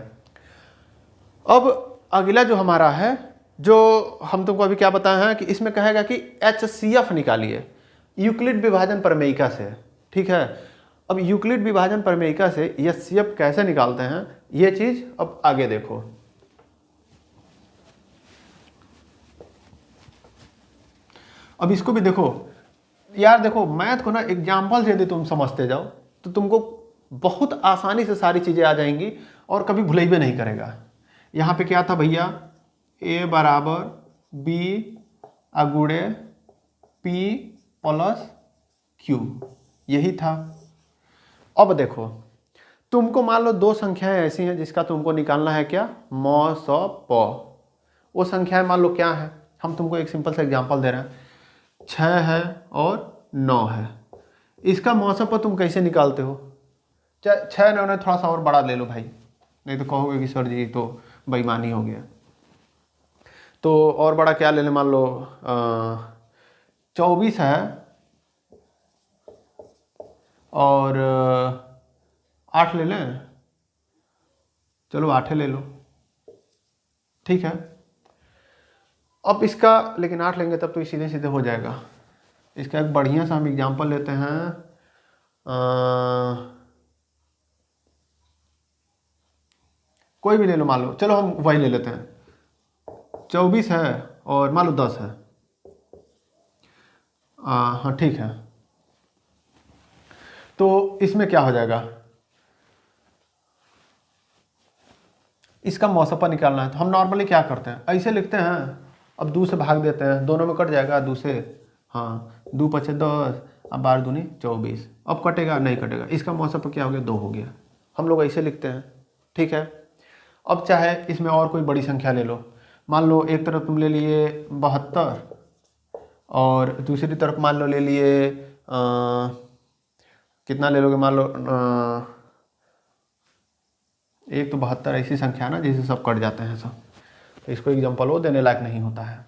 अब अगला जो हमारा है, जो हम तुमको अभी क्या बताए हैं कि इसमें कहेगा कि HCF निकालिए यूक्लिड विभाजन प्रमेयिका से। ठीक है, अब यूक्लिड विभाजन प्रमेयिका से HCF कैसे निकालते हैं ये चीज अब आगे देखो। अब इसको भी देखो यार, देखो मैथ को ना एग्जाम्पल से यदि तुम समझते जाओ तो तुमको बहुत आसानी से सारी चीजें आ जाएंगी और कभी भुलैबे नहीं करेगा। यहाँ पे क्या था भैया, A बराबर B अगुड़े P प्लस Q, यही था। अब देखो तुमको मान लो दो संख्याएं ऐसी हैं जिसका तुमको निकालना है क्या, म स प। वो संख्याएं मान लो क्या है, हम तुमको एक सिंपल सा एग्जांपल दे रहे हैं, 6 है और 9 है। इसका म स प तुम कैसे निकालते हो, 6 9 ने थोड़ा सा और बड़ा ले लो भाई, नहीं तो कहोगे कि सर जी तो बेईमानी हो गया। तो और बड़ा क्या ले लें, मान लो 24 है और 8 ले लें, चलो 8 ले लो। ठीक है, अब इसका लेकिन 8 लेंगे तब तो सीधे सीधे हो जाएगा। इसका एक बढ़िया सा हम एग्जांपल लेते हैं, कोई भी ले लो, मान लो, चलो हम वही ले लेते हैं, 24 है और मान लो 10 है। हाँ ठीक है, तो इसमें क्या हो जाएगा, इसका मौसपा निकालना है। तो हम नॉर्मली क्या करते हैं, ऐसे लिखते हैं, अब 2 से भाग देते हैं, दोनों में कट जाएगा 2 से, हाँ 2 पचे 10, अब 12 दूनी 24, अब कटेगा नहीं कटेगा, इसका मौसपा क्या हो गया, 2 हो गया। हम लोग ऐसे लिखते हैं। ठीक है, अब चाहे इसमें और कोई बड़ी संख्या ले लो, मान लो एक तरफ तुम ले लिए 72 और दूसरी तरफ मान लो ले लिए कितना ले लोगे, मान लो एक तो 72 ऐसी संख्या ना जिससे सब कट जाते हैं सब, तो इसको एग्जाम्पल वो देने लायक नहीं होता है।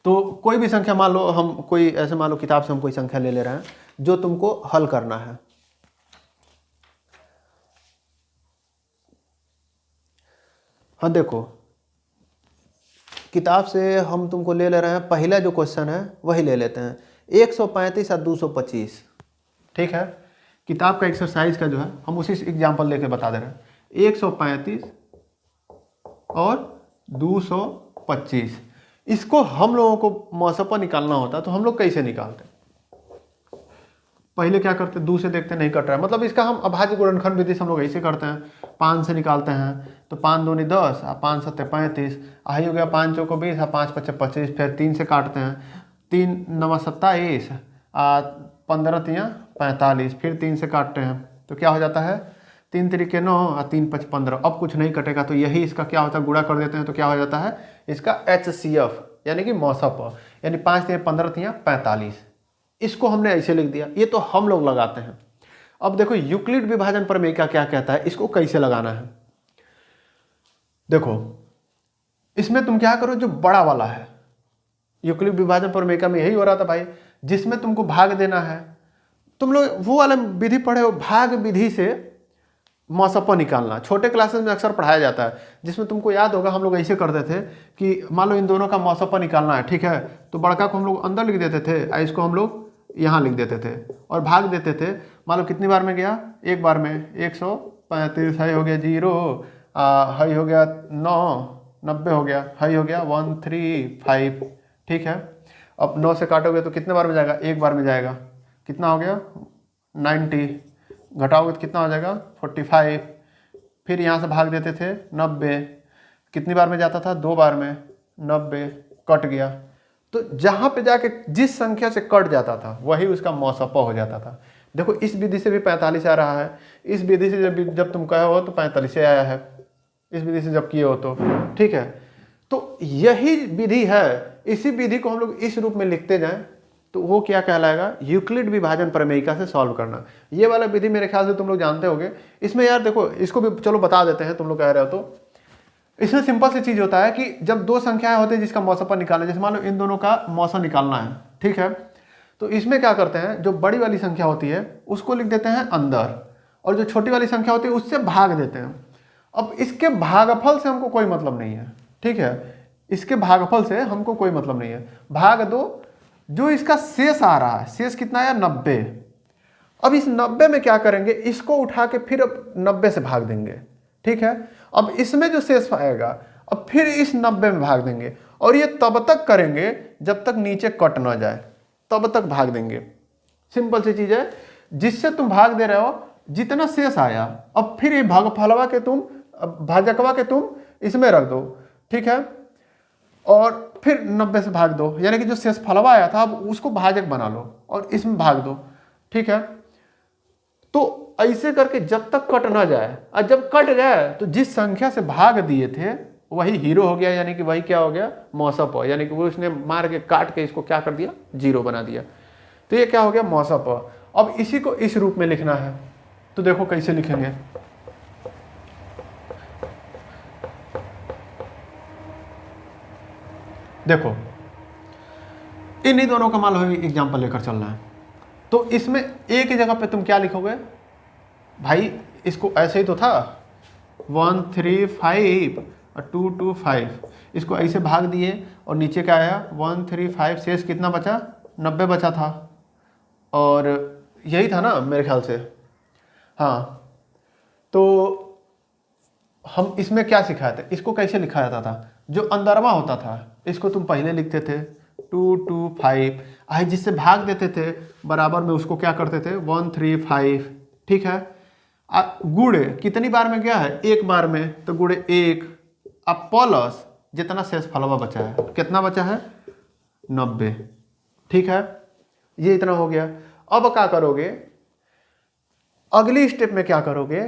तो कोई भी संख्या मान लो, हम कोई ऐसे मान लो किताब से हम कोई संख्या ले ले रहे हैं जो तुमको हल करना है। हाँ देखो किताब से हम तुमको ले ले रहे हैं, पहला जो क्वेश्चन है वही ले लेते हैं, 135 और 225। ठीक है, किताब का एक्सरसाइज का जो है हम उसी एग्जाम्पल लेके बता दे रहे हैं, 135 और 225। इसको हम लोगों को मौसपा निकालना होता तो हम लोग कैसे निकालते, पहले क्या करते, 2 से देखते नहीं कट रहा है, मतलब इसका हम अभाज्य गुणनखंड विधि से हम लोग ऐसे करते हैं, 5 से निकालते हैं, तो 5 दूनी 10 और 5 सत्ते 35, आई हो गया 5 चौको 20 और 5 पचे 25। फिर 3 से काटते हैं, 3 नवा 27 15 तियाँ 45, फिर 3 से काटते हैं तो क्या हो जाता है, 3 तिरिके 9 और 3 पच 15। अब कुछ नहीं कटेगा तो यही इसका क्या होता है, गुणा कर देते हैं तो क्या हो जाता है इसका HCF यानी कि मौसपा, यानी 5 तियाँ 15 तियाँ 45। इसको हमने ऐसे लिख दिया, ये तो हम लोग लगाते हैं। अब देखो यूक्लिड विभाजन प्रमेय क्या कहता है, इसको कैसे लगाना है। देखो इसमें तुम क्या करो, जो बड़ा वाला है यूक्लिड विभाजन प्रमेय में यही हो रहा था भाई, जिसमें तुमको भाग देना है, तुम लोग वो वाला विधि पढ़े हो, भाग विधि से मौसपा निकालना, छोटे क्लासेस में अक्सर पढ़ाया जाता है, जिसमें तुमको याद होगा हम लोग ऐसे करते थे कि मान लो इन दोनों का मौसपा निकालना है। ठीक है, तो बड़का को हम लोग अंदर लिख देते थे और इसको हम लोग यहाँ लिख देते थे और भाग देते थे। मान लो कितनी बार में गया, एक बार में, 135 हाई हो गया 0, हाई हो गया 9, 90 हो गया, हाई हो गया 135। ठीक है, अब 9 से काटोगे तो कितने बार में जाएगा, एक बार में जाएगा, कितना हो गया 90, घटाओगे तो कितना हो जाएगा 45। फिर यहाँ से भाग देते थे 90, कितनी बार में जाता था, 2 बार में, 90 कट गया। तो जहाँ पे जाके जिस संख्या से कट जाता था वही उसका मौसपा हो जाता था। देखो इस विधि से भी 45 आ रहा है, इस विधि से जब तुम कहे हो तो 45 से आया है, इस विधि से जब किए हो तो। ठीक है, तो यही विधि है, इसी विधि को हम लोग इस रूप में लिखते जाएं तो वो क्या कहलाएगा, यूक्लिड विभाजन प्रमेयिका से सॉल्व करना। ये वाला विधि मेरे ख्याल से तुम लोग जानते होगे। इसमें यार देखो इसको भी चलो बता देते हैं, तुम लोग कह रहे हो तो इसमें सिंपल सी चीज़ होता है कि जब दो संख्याएं होती है जिसका मौसम निकालना है, जैसे मान लो इन दोनों का मौसम निकालना है, ठीक है, तो इसमें क्या करते हैं, जो बड़ी वाली संख्या होती है उसको लिख देते हैं अंदर, और जो छोटी वाली संख्या होती है उससे भाग देते हैं। अब इसके भागफल से हमको कोई मतलब नहीं है, ठीक है, इसके भागफल से हमको कोई मतलब नहीं है। भाग दो, जो इसका शेष आ रहा है, शेष कितना है 90। अब इस 90 में क्या करेंगे, इसको उठा के फिर अब 90 से भाग देंगे, ठीक है। अब इसमें जो शेष आएगा अब फिर इस 90 में भाग देंगे, और ये तब तक करेंगे जब तक नीचे कट ना जाए, तब तक भाग देंगे। सिंपल सी चीज है, जिससे तुम भाग दे रहे हो जितना शेष आया, अब फिर ये भागफलवा के तुम भाजकवा के तुम इसमें रख दो, ठीक है, और फिर 90 से भाग दो, यानी कि जो शेष फलवा आया था अब उसको भाजक बना लो और इसमें भाग दो, ठीक है। तो ऐसे करके जब तक कट ना जाए, और जब कट जाए तो जिस संख्या से भाग दिए थे वही हीरो हो गया, यानी कि वही क्या हो गया, मौसप, यानी कि वो उसने मार के काट के इसको क्या कर दिया, जीरो बना दिया। तो ये क्या हो गया, मौसप। अब इसी को इस रूप में लिखना है, तो देखो कैसे लिखेंगे। देखो इन्हीं दोनों का मान लो एग्जाम्पल लेकर चलना है, तो इसमें एक ही जगह पे तुम क्या लिखोगे भाई, इसको ऐसे ही तो था 135 और 225, इसको ऐसे भाग दिए और नीचे क्या आया 135, शेष कितना बचा, 90 बचा था, और यही था ना मेरे ख्याल से। हाँ, तो हम इसमें क्या सिखाए थे, इसको कैसे लिखा जाता था, जो अंदरवा होता था इसको तुम पहले लिखते थे 225, आई जिससे भाग देते थे बराबर में उसको क्या करते थे 135, ठीक है। गुणे कितनी बार में गया है, एक बार में, तो गुणे एक, अब प्लस जितना शेष फलवा बचा है, कितना बचा है 90, ठीक है, ये इतना हो गया। अब क्या करोगे, अगली स्टेप में क्या करोगे,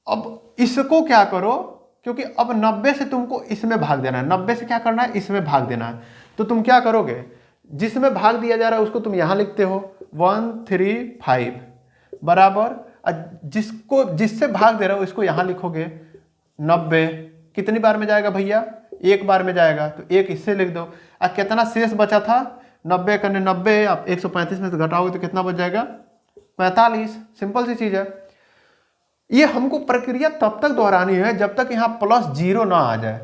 अब इसको क्या करो, क्योंकि अब 90 से तुमको इसमें भाग देना है, 90 से क्या करना है, इसमें भाग देना है, तो तुम क्या करोगे, जिसमें भाग दिया जा रहा है उसको तुम यहां लिखते हो 135 बराबर, जिसको जिससे भाग दे रहा हो इसको यहां लिखोगे 90, कितनी बार में जाएगा भैया, एक बार में जाएगा, तो एक इससे लिख दो। अब कितना शेष बचा था, 90 करने 90, आप 135 में से घटाओगे तो कितना बच जाएगा 45। सिंपल सी चीज है। ये हमको प्रक्रिया तब तक दोहरानी है जब तक यहाँ प्लस 0 ना आ जाए,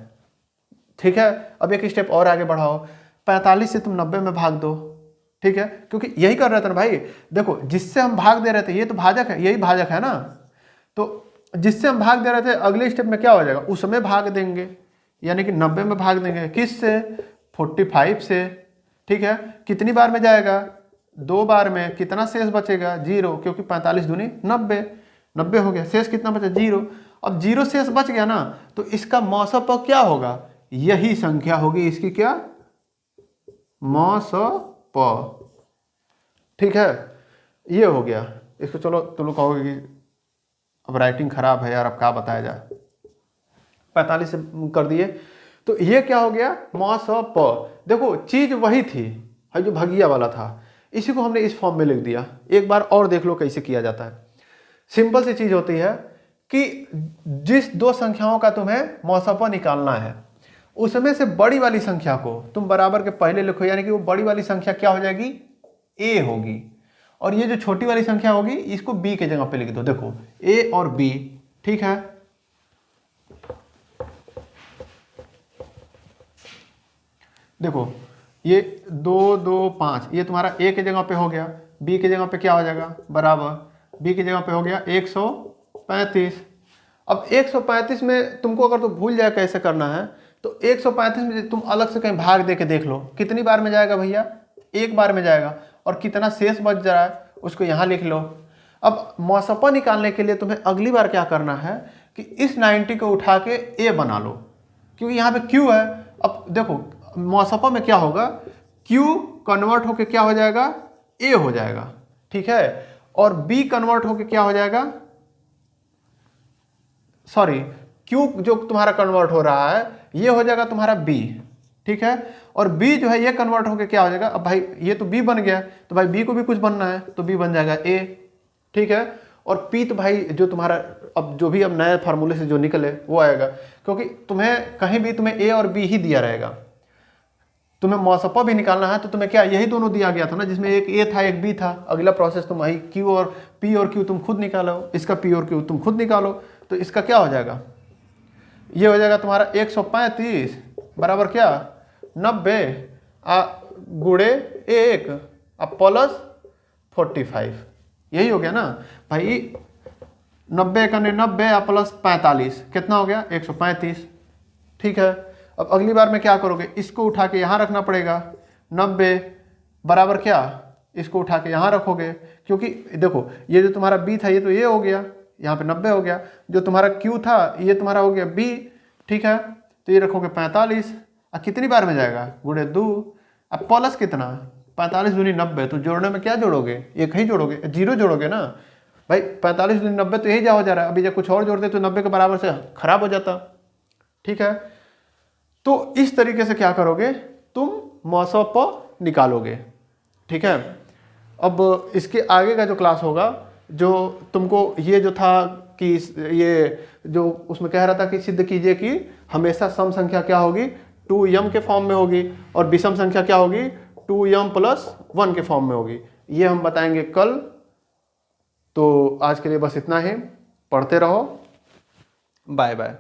ठीक है। अब एक स्टेप और आगे बढ़ाओ, 45 से तुम 90 में भाग दो, ठीक है, क्योंकि यही कर रहे थे ना भाई, देखो जिससे हम भाग दे रहे थे ये तो भाजक है, यही भाजक है ना, तो जिससे हम भाग दे रहे थे अगले स्टेप में क्या हो जाएगा, उसमें भाग देंगे, यानी कि 90 में भाग देंगे, किससे 45 से, ठीक है। कितनी बार में जाएगा, 2 बार में, कितना शेष बचेगा 0, क्योंकि 45 दूनी 90, 90 हो गया, शेष कितना बचा 0। अब 0 शेष बच गया ना, तो इसका मौसप क्या होगा, यही संख्या होगी इसकी, क्या मौसप, ठीक है, ये हो गया। इसको चलो तुम लोग कहोगे कि अब राइटिंग खराब है यार, अब क्या बताया जाए, 45 से कर दिए, तो ये क्या हो गया मौसप। देखो चीज वही थी जो भगिया वाला था, इसी को हमने इस फॉर्म में लिख दिया। एक बार और देख लो कैसे किया जाता है। सिंपल सी चीज होती है कि जिस दो संख्याओं का तुम्हें मौसप निकालना है, उसमें से बड़ी वाली संख्या को तुम बराबर के पहले लिखो, यानी कि वो बड़ी वाली संख्या क्या हो जाएगी, ए होगी, और ये जो छोटी वाली संख्या होगी इसको बी के जगह पे लिख दो। देखो ए और बी, ठीक है। देखो ये 2 2 5, ये तुम्हारा ए के जगह पे हो गया, बी के जगह पे क्या हो जाएगा बराबर, बी की जगह पे हो गया 135। अब 135 में तुमको अगर तो भूल जाए कैसे करना है, तो 135 में तुम अलग से कहीं भाग दे के देख लो, कितनी बार में जाएगा भैया, एक बार में जाएगा, और कितना शेष बच जा रहा है उसको यहाँ लिख लो। अब मौसपा निकालने के लिए तुम्हें अगली बार क्या करना है कि इस 90 को उठा के ए बना लो, क्योंकि यहाँ पे क्यू है। अब देखो मौसपा में क्या होगा, क्यू कन्वर्ट होके क्या हो जाएगा, ए हो जाएगा, ठीक है, और बी कन्वर्ट होके क्या हो जाएगा, सॉरी क्यू जो तुम्हारा कन्वर्ट हो रहा है ये हो जाएगा तुम्हारा बी, ठीक है, और बी जो है ये कन्वर्ट होके क्या हो जाएगा, अब भाई ये तो बी बन गया, तो भाई बी को भी कुछ बनना है तो बी बन जाएगा ए, ठीक है। और पी तो भाई जो तुम्हारा अब जो भी अब नए फार्मूले से जो निकले वो आएगा, क्योंकि तुम्हें कहीं भी तुम्हें ए और बी ही दिया रहेगा। तुम्हें मौसपा भी निकालना है तो तुम्हें क्या यही दोनों दिया गया था ना, जिसमें एक ए था एक बी था। अगला प्रोसेस तुम वही क्यू और पी और क्यू तुम खुद निकालो, इसका पी और क्यू तुम खुद निकालो। तो इसका क्या हो जाएगा, ये हो जाएगा तुम्हारा 135 बराबर क्या 90 गुणे 1 प्लस 45। यही हो गया ना भाई, 90 का 90 प्लस 45 कितना हो गया 135। ठीक है, अब अगली बार में क्या करोगे, इसको उठा के यहाँ रखना पड़ेगा। 90 बराबर क्या, इसको उठा के यहाँ रखोगे, क्योंकि देखो ये जो तुम्हारा बी था ये तो ये हो गया, यहाँ पे 90 हो गया। जो तुम्हारा क्यू था ये तुम्हारा हो गया बी। ठीक है, तो ये रखोगे 45। अब कितनी बार में जाएगा, गुणे 2। अब प्लस कितना 45 दूनी 90, तो जोड़ने में क्या जोड़ोगे, एक ही जोड़ोगे, जीरो जोड़ोगे ना भाई। 45 दूनी 90 तो यही जा हो जा रहा है। अभी जब कुछ और जोड़ते तो 90 के बराबर से खराब हो जाता। ठीक है, तो इस तरीके से क्या करोगे, तुम मौसम प निकालोगे। ठीक है, अब इसके आगे का जो क्लास होगा, जो तुमको ये जो था कि ये जो उसमें कह रहा था कि सिद्ध कीजिए कि हमेशा सम संख्या क्या होगी 2m के फॉर्म में होगी और विषम संख्या क्या होगी 2m + 1 के फॉर्म में होगी। ये हम बताएंगे कल। तो आज के लिए बस इतना ही, पढ़ते रहो, बाय बाय।